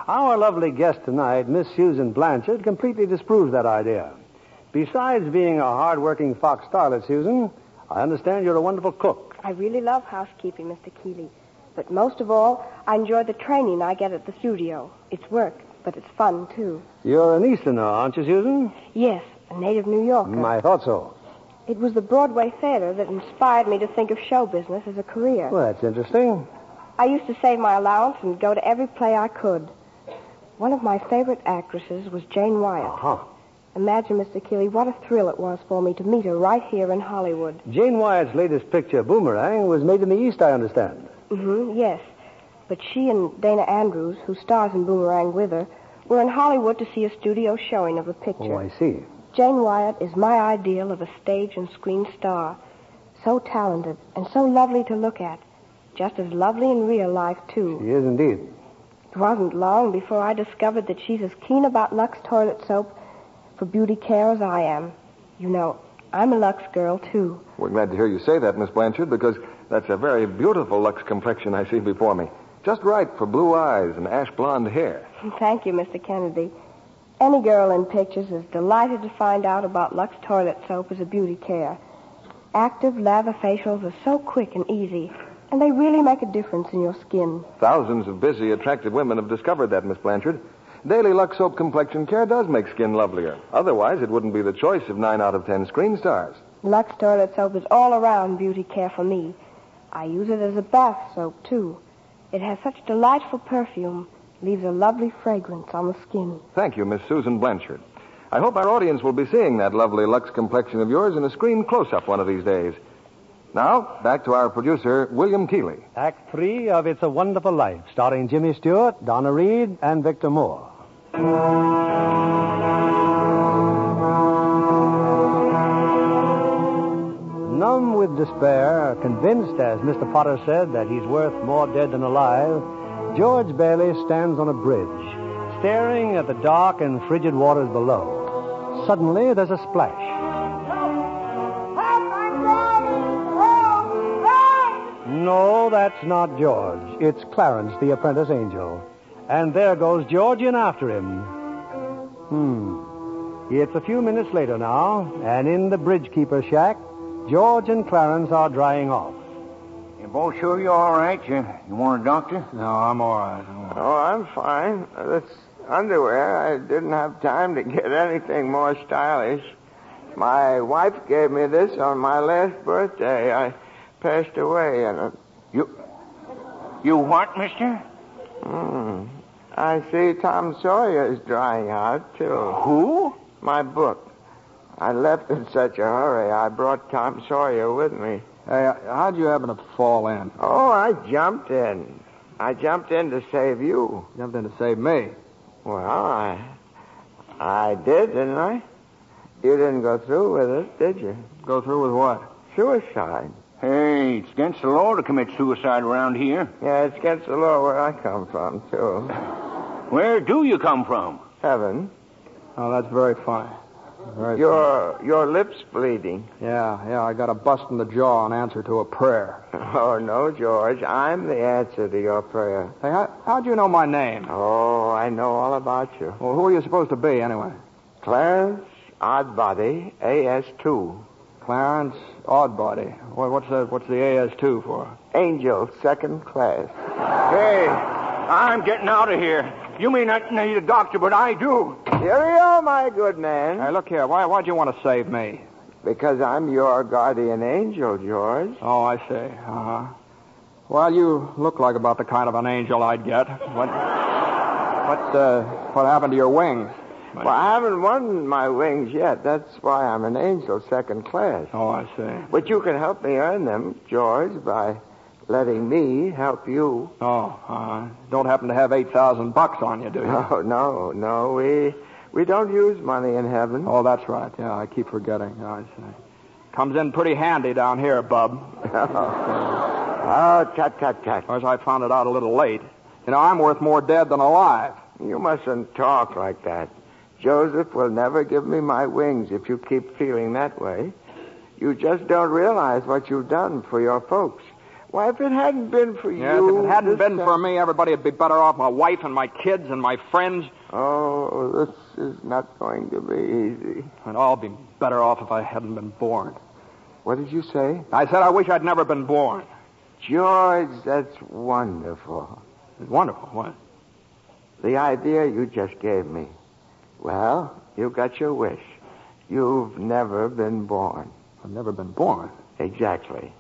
Our lovely guest tonight, Miss Susan Blanchard, completely disproves that idea. Besides being a hard-working Fox starlet, Susan, I understand you're a wonderful cook. I really love housekeeping, Mr. Keeley. But most of all, I enjoy the training I get at the studio. It's work, but it's fun, too. You're an Easterner, aren't you, Susan? Yes, a native New Yorker. I thought so. It was the Broadway theater that inspired me to think of show business as a career. Well, that's interesting. I used to save my allowance and go to every play I could. One of my favorite actresses was Jane Wyatt. Uh-huh. Imagine, Mr. Keeley, what a thrill it was for me to meet her right here in Hollywood. Jane Wyatt's latest picture, Boomerang, was made in the East, I understand. Yes. But she and Dana Andrews, who stars in Boomerang with her, were in Hollywood to see a studio showing of the picture. Oh, I see. Jane Wyatt is my ideal of a stage and screen star. So talented and so lovely to look at. Just as lovely in real life, too. She is indeed. It wasn't long before I discovered that she's as keen about Lux toilet soap for beauty care as I am. You know, I'm a Lux girl, too. We're glad to hear you say that, Miss Blanchard, because that's a very beautiful Lux complexion I see before me. Just right for blue eyes and ash blonde hair. Thank you, Mr. Kennedy. Any girl in pictures is delighted to find out about Lux toilet soap as a beauty care. Active lather facials are so quick and easy, and they really make a difference in your skin. Thousands of busy, attractive women have discovered that, Miss Blanchard. Daily Lux Soap Complexion Care does make skin lovelier. Otherwise, it wouldn't be the choice of 9 out of 10 screen stars. Lux toilet soap is all-around beauty care for me. I use it as a bath soap, too. It has such delightful perfume, leaves a lovely fragrance on the skin. Thank you, Miss Susan Blanchard. I hope our audience will be seeing that lovely Lux complexion of yours in a screen close-up one of these days. Now, back to our producer, William Keeley. Act 3 of It's a Wonderful Life, starring Jimmy Stewart, Donna Reed, and Victor Moore. Numb with despair, convinced, as Mr. Potter said, that he's worth more dead than alive, George Bailey stands on a bridge, staring at the dark and frigid waters below. Suddenly, there's a splash. No, that's not George. It's Clarence, the apprentice angel. And there goes George in after him. It's a few minutes later now, and in the bridge-keeper's shack, George and Clarence are drying off. You both sure you're all right? You want a doctor? No, I'm all right. Oh, I'm fine. This underwear, I didn't have time to get anything more stylish. My wife gave me this on my last birthday. I passed away in it. You what, mister? I see Tom Sawyer is drying out, too. Who? My book. I left in such a hurry, I brought Tom Sawyer with me. Hey, how'd you happen to fall in? Oh, I jumped in. I jumped in to save you. Jumped in to save me? Well, I did, didn't I? You didn't go through with it, did you? Go through with what? Suicide. Hey, it's against the law to commit suicide around here. Yeah, it's against the law where I come from, too. Where do you come from? Heaven. Oh, that's very funny. Your lips bleeding. Yeah, I got a bust in the jaw in answer to a prayer. Oh, no, George. I'm the answer to your prayer. Hey, how'd you know my name? Oh, I know all about you. Well, who are you supposed to be, anyway? Clarence Oddbody, AS2. Clarence Oddbody. What's the AS2 for? Angel, second class. Hey, I'm getting out of here. You may not need a doctor, but I do. Cheerio, my good man. Hey, look here. Why'd you want to save me? Because I'm your guardian angel, George. Oh, I see. Uh-huh. Well, you look like about the kind of an angel I'd get. What happened to your wings? Well, I haven't won my wings yet. That's why I'm an angel, second class. Oh, I see. But you can help me earn them, George, by letting me help you. Oh, don't happen to have $8,000 on you, do you? Oh, no. We don't use money in heaven. Oh, that's right. Yeah, I keep forgetting. I see. Comes in pretty handy down here, bub. Oh, tut. Of course, I found it out a little late. You know, I'm worth more dead than alive. You mustn't talk like that. Joseph will never give me my wings if you keep feeling that way. You just don't realize what you've done for your folks. Why, if it hadn't been for you... If it hadn't been for me, everybody would be better off. My wife and my kids and my friends. Oh, this is not going to be easy. And I'll be better off if I hadn't been born. What did you say? I said I wish I'd never been born. George, that's wonderful. Wonderful? What? The idea you just gave me. Well, you got your wish. You've never been born. I've never been born? Exactly.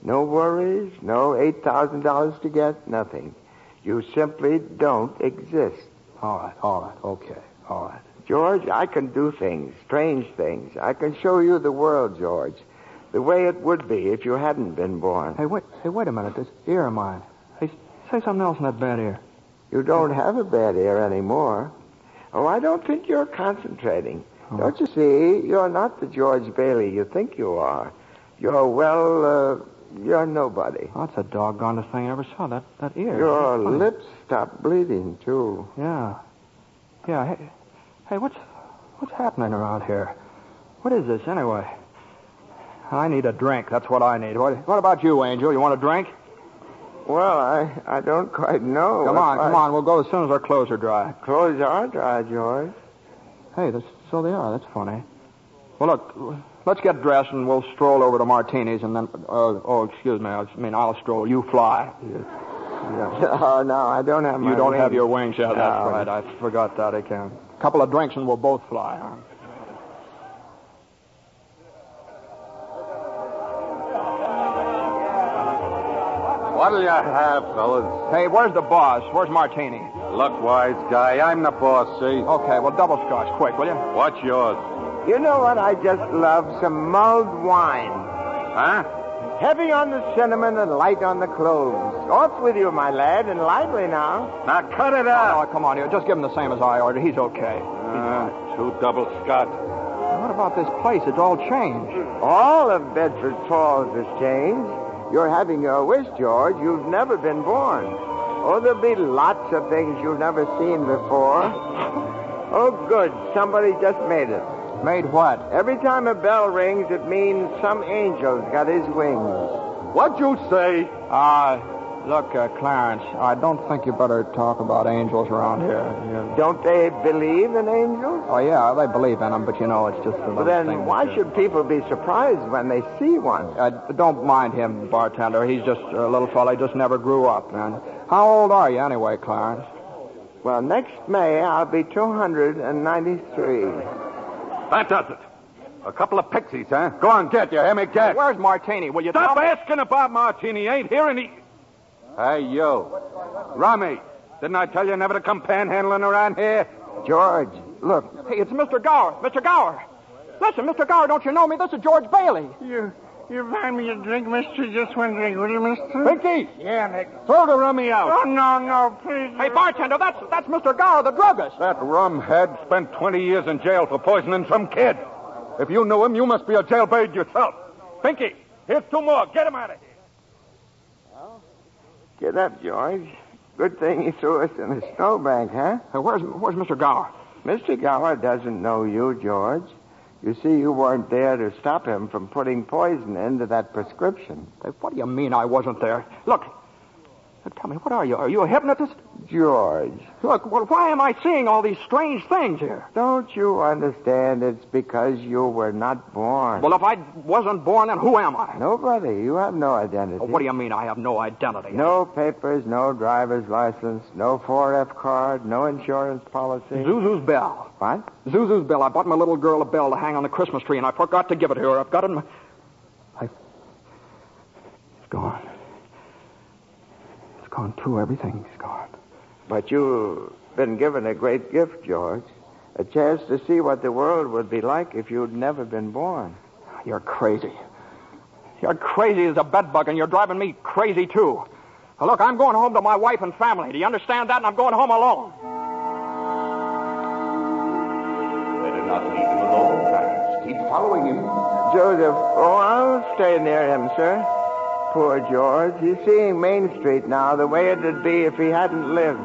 No worries, no $8,000 to get, nothing. You simply don't exist. All right, okay, all right. George, I can do things, strange things. I can show you the world, George, the way it would be if you hadn't been born. Hey, wait a minute. This ear of mine. Hey, say something else in that bad ear. You don't have a bad ear anymore. Oh, I don't think you're concentrating. Oh. Don't you see? You're not the George Bailey you think you are. You're nobody. Oh, that's the doggonest thing I ever saw, that ear. Your lips stopped bleeding, too. Yeah. Hey, what's happening around here? What is this, anyway? I need a drink. That's what I need. What about you, Angel? You want a drink? Well, I don't quite know. Come on. We'll go as soon as our clothes are dry. Clothes are dry, George. Hey, so they are. That's funny. Well, look, let's get dressed and we'll stroll over to Martini's and then... excuse me. I'll stroll. You fly. Oh, no, I don't have my You don't wings. have your wings yet. No. That's right. I forgot that. I can. A couple of drinks and we'll both fly. Huh? What'll you have, fellas? Hey, where's the boss? Where's Martini? Look, wise guy, I'm the boss, see? Okay, well, double scotch, quick, will you? What's yours? You know what I just love? Some mulled wine. Huh? Heavy on the cinnamon and light on the cloves. Off with you, my lad, and lively now. Now cut it out. No, come on here. Just give him the same as I ordered. He's okay. 2 double scotch. What about this place? It's all changed. All of Bedford Falls has changed. You're having your wish, George. You've never been born. Oh, there'll be lots of things you've never seen before. Oh, good. Somebody just made it. Made what? Every time a bell rings, it means some angel's got his wings. What'd you say? Look, Clarence, I don't think you better talk about angels around here. Don't they believe in angels? Oh, yeah, they believe in them, but it's just a Well, then why should people be surprised when they see one? Don't mind him, bartender. He's just a little fella. He just never grew up, man. How old are you anyway, Clarence? Well, next May, I'll be 293. That does it. A couple of pixies, huh? Go on, get you. Hear me, get. Where's Martini? Will you Stop tell me? asking about Martini. Ain't here any... Hey, you. Rummy, didn't I tell you never to come panhandling around here? George, look. Hey, it's Mr. Gower. Mr. Gower. Listen, Mr. Gower, don't you know me? This is George Bailey. You buy me a drink, mister? Just one drink, will you, mister? Pinky! Yeah, Nick. Throw the rummy out. Oh, no, please. Hey, bartender, that's Mr. Gower, the druggist. That rumhead spent 20 years in jail for poisoning some kid. If you knew him, you must be a jailbird yourself. Pinky, here's 2 more. Get him out of here. Get up, George. Good thing he threw us in a snowbank, huh? Where's Mr. Gower? Mr. Gower doesn't know you, George. You see, you weren't there to stop him from putting poison into that prescription. Hey, what do you mean I wasn't there? Look, tell me, what are you? Are you a hypnotist? George. Look, well, why am I seeing all these strange things here? Don't you understand? It's because you were not born. Well, if I wasn't born, then who am I? Nobody. You have no identity. What do you mean I have no identity? No papers, no driver's license, no 4F card, no insurance policy. Zuzu's bell. What? Zuzu's bell. I bought my little girl a bell to hang on the Christmas tree, and I forgot to give it to her. I've got it in my... It's gone. It's gone, too. Everything's gone. But you've been given a great gift, George. A chance to see what the world would be like if you'd never been born. You're crazy. You're crazy as a bedbug, and you're driving me crazy, too. Now, look, I'm going home to my wife and family. Do you understand that? And I'm going home alone. Better not leave him alone, Clarence. Keep following him. Joseph, I'll stay near him, sir. Poor George. He's seeing Main Street now the way it'd be if he hadn't lived.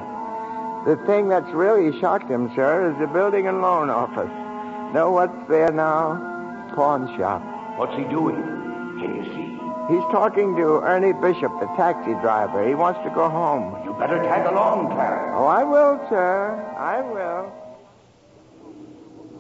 The thing that's really shocked him, sir, is the building and loan office. Know what's there now? Pawn shop. What's he doing? Can you see? He's talking to Ernie Bishop, the taxi driver. He wants to go home. You better tag along, Clarence. Oh, I will, sir. I will.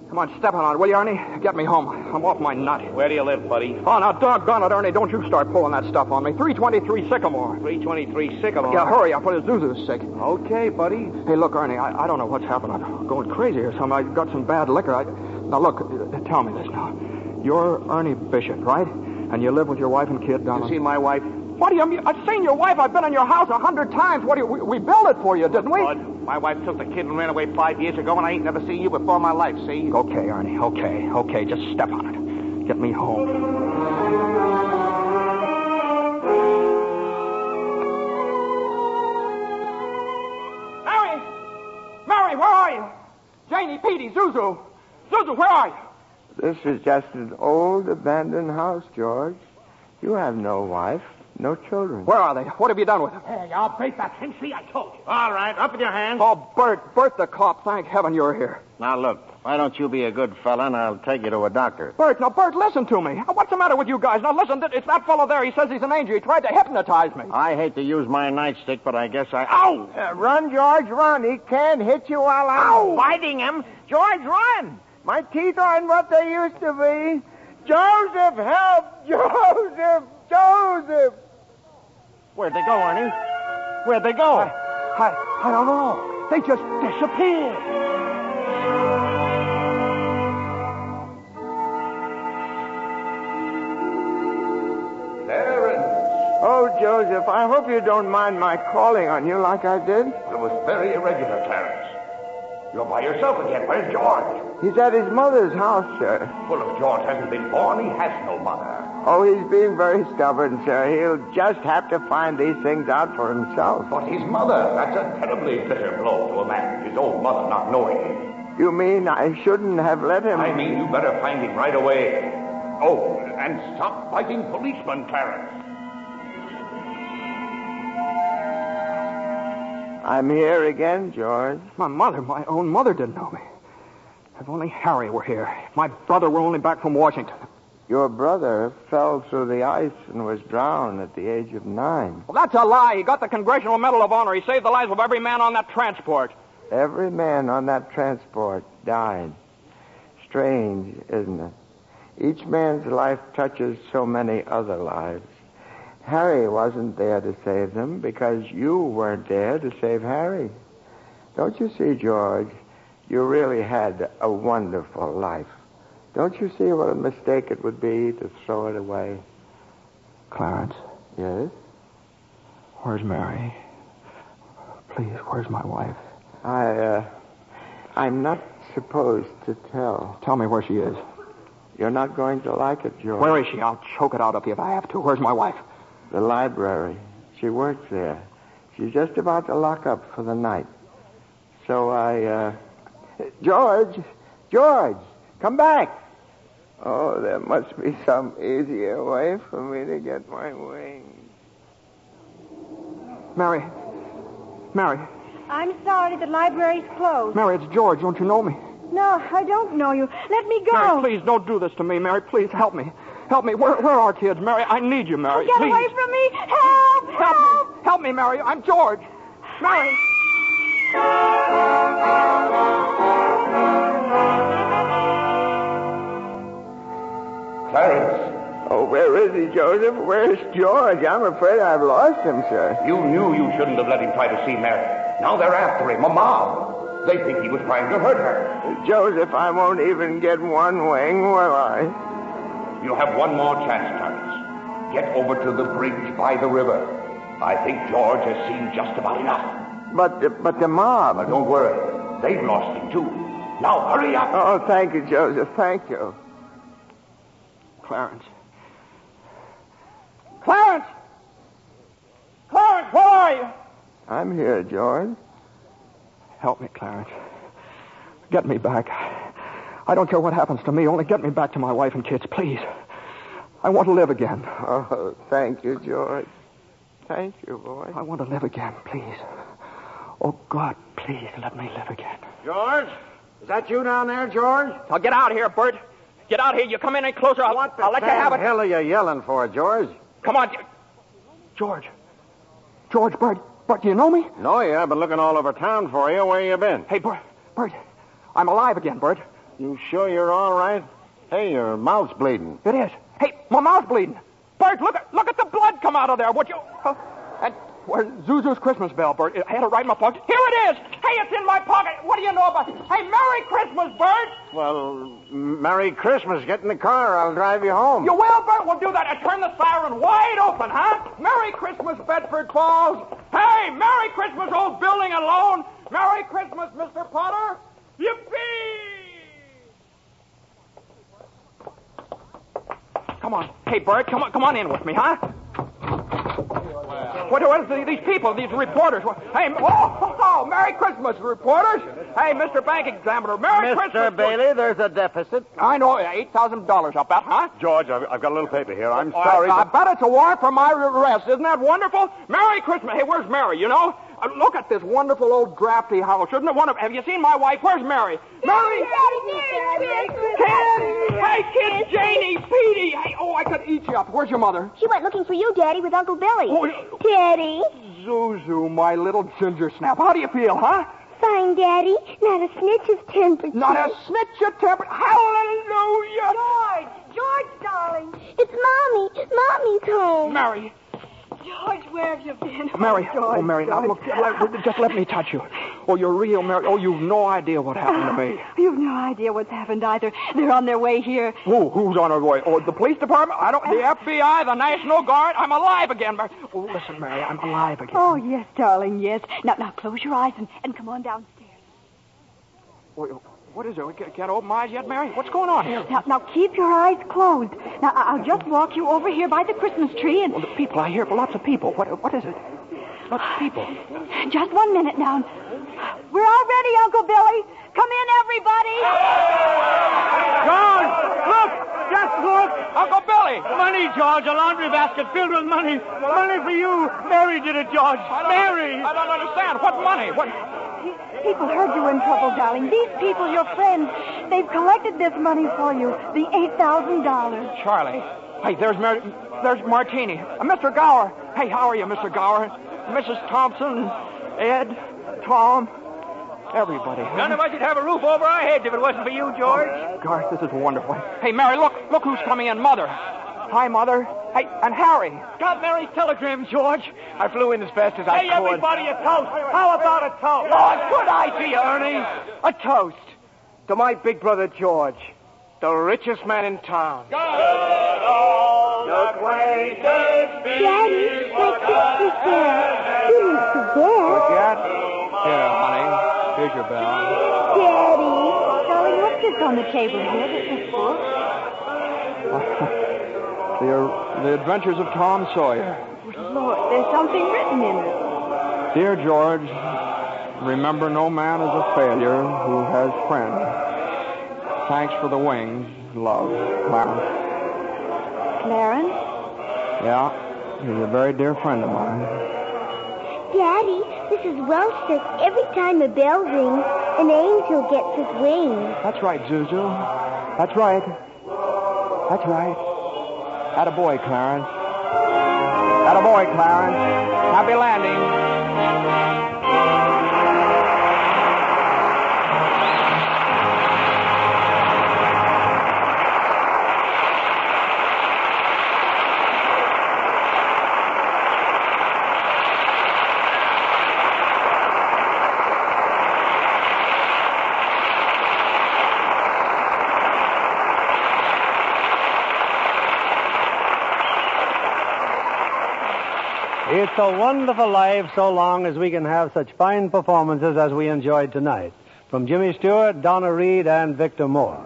Come on, step on it, will you, Ernie? Get me home. I'm off my nut. Where do you live, buddy? Oh, now, doggone it, Ernie. Don't you start pulling that stuff on me. 323 Sycamore. 323 Sycamore. Yeah, hurry. I'll put his Zuzu's sick. Okay, buddy. Hey, look, Ernie, I don't know what's happened. I'm going crazy or something. I got some bad liquor. Now, look, tell me this now. You're Ernie Bishop, right? And you live with your wife and kid down You see my wife? What do you mean? I've seen your wife. I've been in your house 100 times. What do you... We built it for you, didn't we? My wife took the kid and ran away 5 years ago, and I ain't never seen you before in my life, see? Okay, Ernie. Okay. Just step on it. Get me home. Mary, where are you? Janie, Petey, Zuzu. Zuzu, where are you? This is just an old abandoned house, George. You have no wife. No children. Where are they? What have you done with them? Hey, I'll break that hen. See, I told you. All right, up with your hands. Oh, Bert the cop. Thank heaven you're here. Now, look, why don't you be a good fella and I'll take you to a doctor? Bert, listen to me. What's the matter with you guys? Now, listen, it's that fellow there. He says he's an angel. He tried to hypnotize me. I hate to use my nightstick, but I guess I... Ow! Run, George, run. He can't hit you while I'm fighting him. George, run. My teeth aren't what they used to be. Joseph, help! Joseph! Where'd they go, Arnie? Where'd they go? I don't know. They just disappeared. Oh, Joseph, I hope you don't mind my calling on you like I did. It was very irregular, Clarence. You're by yourself again. Where's George? He's at his mother's house, sir. Well, if George hasn't been born, he has no mother. Oh, he's being very stubborn, sir. He'll just have to find these things out for himself. But his mother, that's a terribly bitter blow to a man, his own mother not knowing him. You mean I shouldn't have let him... I mean you better find him right away. Oh, and stop fighting policemen, Clarence. I'm here again, George. My own mother didn't know me. If only Harry were here. If my brother were only back from Washington. Your brother fell through the ice and was drowned at the age of 9. Well, that's a lie. He got the Congressional Medal of Honor. He saved the lives of every man on that transport. Every man on that transport died. Strange, isn't it? Each man's life touches so many other lives. Harry wasn't there to save them because you weren't there to save Harry. Don't you see, George? You really had a wonderful life. Don't you see what a mistake it would be to throw it away? Clarence. Yes? Where's Mary? Please, where's my wife? I'm not supposed to tell. Tell me where she is. You're not going to like it, George. Where is she? I'll choke it out of you if I have to. Where's my wife? The library. She works there. She's just about to lock up for the night. So George, come back. Oh, there must be some easier way for me to get my wings. Mary. I'm sorry, the library's closed. Mary, it's George. Don't you know me? No, I don't know you. Let me go. Mary, please, don't do this to me. Mary, please, help me. Help me. Where are our kids, Mary? I need you, Mary. Get please. away from me. Help! me. Help me, Mary. I'm George. Mary. Clarence. Oh, where is he, Joseph? Where's George? I'm afraid I've lost him, sir. You knew you shouldn't have let him try to see Mary. Now they're after him, a mob. They think he was trying to hurt her. Joseph, I won't even get one wing, will I? You have one more chance, Clarence. Get over to the bridge by the river. I think George has seen just about enough. But the mob... But don't worry. They've lost him, too. Now, hurry up. Oh, thank you, Joseph. Thank you. Clarence, where are you? I'm here, George. Help me, Clarence. Get me back. I don't care what happens to me. Only get me back to my wife and kids, please. I want to live again. Oh, thank you, George. Thank you, boy. I want to live again, please. Oh, God, please let me live again. George? Is that you down there, George? Now, get out of here, Bert. Get out here. You come in any closer, I'll let you have it. What the hell are you yelling for, George? Come on. George, Bert, do you know me? No, yeah. I've been looking all over town for you. Where you been? Hey, Bert, I'm alive again, Bert. You sure you're all right? Hey, your mouth's bleeding. It is. Hey, my mouth's bleeding. Bert, look at the blood come out of there, would you? And where's Zuzu's Christmas bell, Bert? I had it right in my pocket. Here it is. Hey, it's in my pocket. What do you know about it? Hey, Merry Christmas, Bert. Well, Merry Christmas. Get in the car. I'll drive you home. You will, Bert? We'll do that. And turn the siren wide open, huh? Merry Christmas, Bedford Falls. Hey, Merry Christmas, old building and loan. Merry Christmas, Mr. Potter. Yippee! Come on. Hey, Bert, come on in with me, huh? What is these people, these reporters? Hey, Merry Christmas, reporters. Hey, Mr. Bank Examiner, Merry Christmas. Mr. Bailey, there's a deficit. I know, $8,000, I'll bet, huh? George, I've got a little paper here. I'm sorry. I bet it's a warrant for my arrest. Isn't that wonderful? Merry Christmas. Hey, where's Mary, you know? Look at this wonderful old drafty house. Isn't it have you seen my wife? Where's Mary? Mary! Daddy, Kids! Hey, kids, Janie, Petey. Hey, I could eat you up. Where's your mother? She went looking for you, Daddy, with Uncle Billy. Daddy. Zuzu, my little ginger snap. How do you feel, huh? Fine, Daddy. Not a snitch of temperature. Not a snitch of temperature. Hallelujah! George, darling. It's Mommy. Mommy's home. Mary. George, where have you been? Mary. George, Mary, now look, just let me touch you. You're real, Mary. You've no idea what happened to me. You've no idea what's happened either. They're on their way here. Who's on their way? The police department? The FBI, the National Guard? I'm alive again, Mary. Listen, Mary, I'm alive again. Oh, yes, darling, yes. Now close your eyes and come on downstairs. What is it? Can't open my eyes yet, Mary? What's going on here? Now keep your eyes closed. Now, I'll just walk you over here by the Christmas tree and... The people, I hear lots of people. What is it? Lots of people. Just 1 minute now. We're all ready, Uncle Billy. Come in, everybody. George, look! Just look! Uncle Billy! Money, George, a laundry basket filled with money. Money for you. Mary did it, George. Mary! I don't understand. What money? What... People heard you were in trouble, darling. These people, your friends, they've collected this money for you. The $8,000. Charlie. Hey, there's Martini. Mr. Gower. Hey, how are you, Mr. Gower? Mrs. Thompson, Ed, Tom, everybody. None of us would have a roof over our heads if it wasn't for you, George. Gosh, this is wonderful. Hey, Mary, look who's coming in. Mother. Hi, Mother. Hey, and Harry. Got Mary's telegram, George. I flew in as fast as I could. Hey, everybody, a toast. How about a toast? Oh, good idea, Ernie. A toast to my big brother, George, the richest man in town. Daddy, my Christmas bell. You didn't forget. Forget? Here, honey. Here's your bell. Daddy. Darling, what's this on the table here? This book? The Adventures of Tom Sawyer. Lord, there's something written in it. Dear George, remember no man is a failure who has friends. Thanks for the wings. Love, Clarence. Clarence? Yeah, he's a very dear friend of mine. Daddy, Mrs. Welch says every time a bell rings, an angel gets his wings. That's right, Zuzu. That's right. That's right. Attaboy, Clarence. Attaboy, Clarence. Happy landing. It's a wonderful life so long as we can have such fine performances as we enjoyed tonight. From Jimmy Stewart, Donna Reed, and Victor Moore.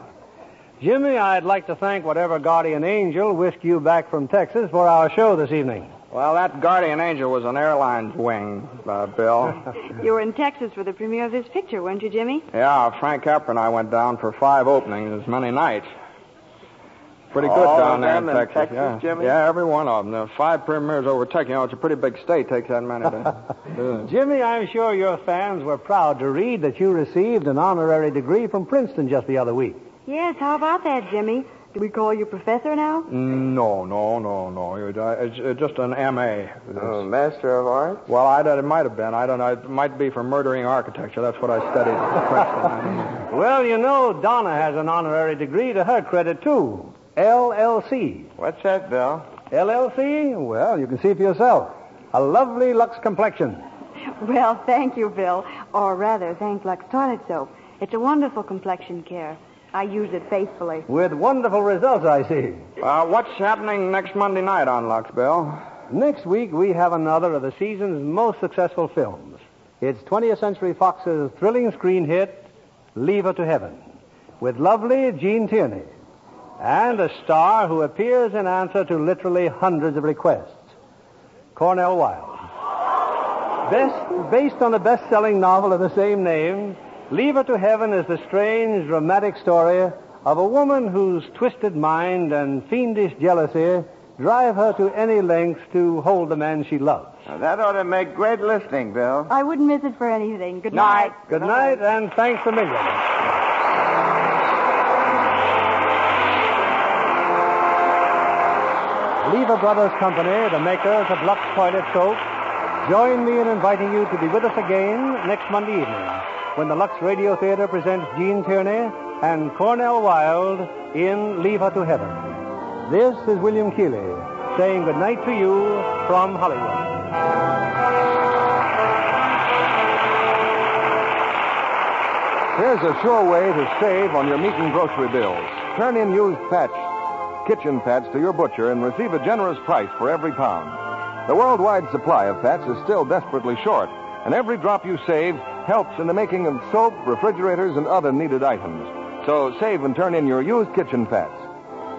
Jimmy, I'd like to thank whatever guardian angel whisked you back from Texas for our show this evening. Well, that guardian angel was an airline's wing, Bill. You were in Texas for the premiere of this picture, weren't you, Jimmy? Yeah, Frank Capra and I went down for 5 openings, as many nights. Pretty good All down of there them in in Texas. Texas, Yeah. Jimmy? Yeah, every one of them. 5 premieres over Texas. You know, it's a pretty big state. Takes that many to do. Jimmy, I'm sure your fans were proud to read that you received an honorary degree from Princeton just the other week. Yes, how about that, Jimmy? Do we call you professor now? No. It's just an M.A. Master of Arts? Well, it might have been. I don't know. It might be for murdering architecture. That's what I studied at Princeton. Well, you know, Donna has an honorary degree to her credit, too. LLC. What's that, Bill? LLC? Well, you can see for yourself. A lovely Lux complexion. Well, thank you, Bill. Or rather, thank Lux Toilet Soap. It's a wonderful complexion care. I use it faithfully. With wonderful results, I see. What's happening next Monday night on Lux, Bill? Next week, we have another of the season's most successful films. It's 20th Century Fox's thrilling screen hit, Leave Her to Heaven, with lovely Jean Tierney, and a star who appears in answer to literally hundreds of requests, Cornell Wilde. Based on the best-selling novel of the same name, Leave Her to Heaven is the strange, dramatic story of a woman whose twisted mind and fiendish jealousy drive her to any lengths to hold the man she loves. Now, that ought to make great listening, Bill. I wouldn't miss it for anything. Good night. Good night, and thanks a million. Lever Brothers Company, the makers of Lux Toilet Soap, join me in inviting you to be with us again next Monday evening when the Lux Radio Theater presents Gene Tierney and Cornell Wilde in Leave Her to Heaven. This is William Keeley saying good night to you from Hollywood. Here's a sure way to save on your meat and grocery bills. Turn in used kitchen fats to your butcher and receive a generous price for every pound. The worldwide supply of fats is still desperately short, and every drop you save helps in the making of soap, refrigerators, and other needed items. So save and turn in your used kitchen fats.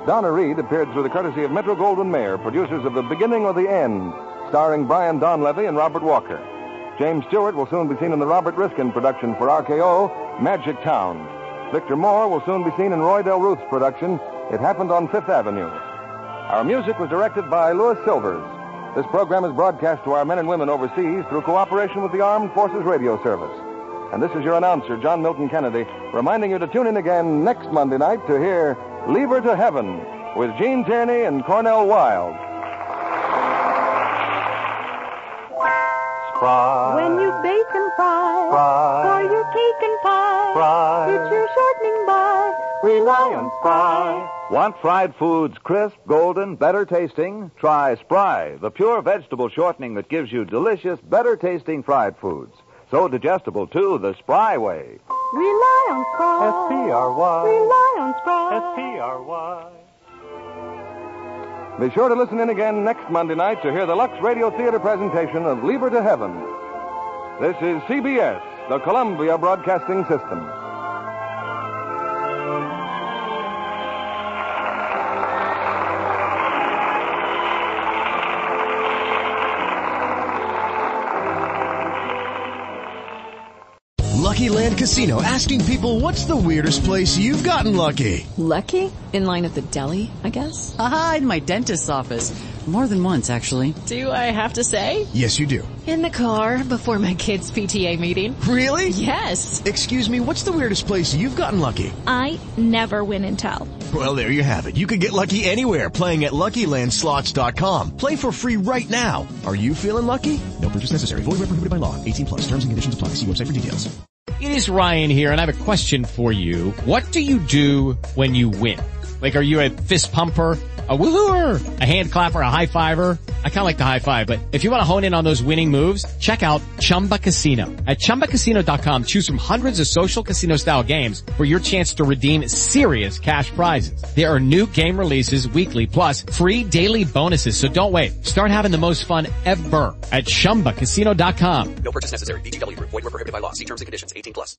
Donna Reed appeared through the courtesy of Metro-Goldwyn-Mayer, producers of The Beginning or the End, starring Brian Donlevy and Robert Walker. James Stewart will soon be seen in the Robert Riskin production for RKO, Magic Town. Victor Moore will soon be seen in Roy Del Ruth's production, It Happened on Fifth Avenue. Our music was directed by Louis Silvers. This program is broadcast to our men and women overseas through cooperation with the Armed Forces Radio Service. And this is your announcer, John Milton Kennedy, reminding you to tune in again next Monday night to hear Leave Her to Heaven with Gene Tierney and Cornell Wilde. Fry. When you bake and fry, for your cake and pie, it's your shortening by. Rely on Spry. Want fried foods crisp, golden, better tasting? Try Spry, the pure vegetable shortening that gives you delicious, better tasting fried foods. So digestible, too, the Spry way. Rely on Spry. S-P-R-Y. Rely on Spry. S-P-R-Y. Be sure to listen in again next Monday night to hear the Lux Radio Theater presentation of Leave Her to Heaven. This is CBS, the Columbia Broadcasting System. Lucky Land Casino, asking people, what's the weirdest place you've gotten lucky? Lucky? In line at the deli, I guess? Aha, in my dentist's office. More than once, actually. Do I have to say? Yes, you do. In the car before my kids' PTA meeting. Really? Yes. Excuse me, what's the weirdest place you've gotten lucky? I never win and tell. Well, there you have it. You can get lucky anywhere, playing at LuckyLandSlots.com. Play for free right now. Are you feeling lucky? No purchase necessary. Void where prohibited by law. 18+. Terms and conditions apply. See website for details. It is Ryan here, and I have a question for you. What do you do when you win? Like, are you a fist pumper, a woohooer, a hand clapper, a high fiver? I kind of like the high five, but if you want to hone in on those winning moves, check out Chumba Casino. At ChumbaCasino.com, choose from hundreds of social casino-style games for your chance to redeem serious cash prizes. There are new game releases weekly, plus free daily bonuses, so don't wait. Start having the most fun ever at ChumbaCasino.com. No purchase necessary. VGW Group. Void where prohibited by law. See terms and conditions. 18+.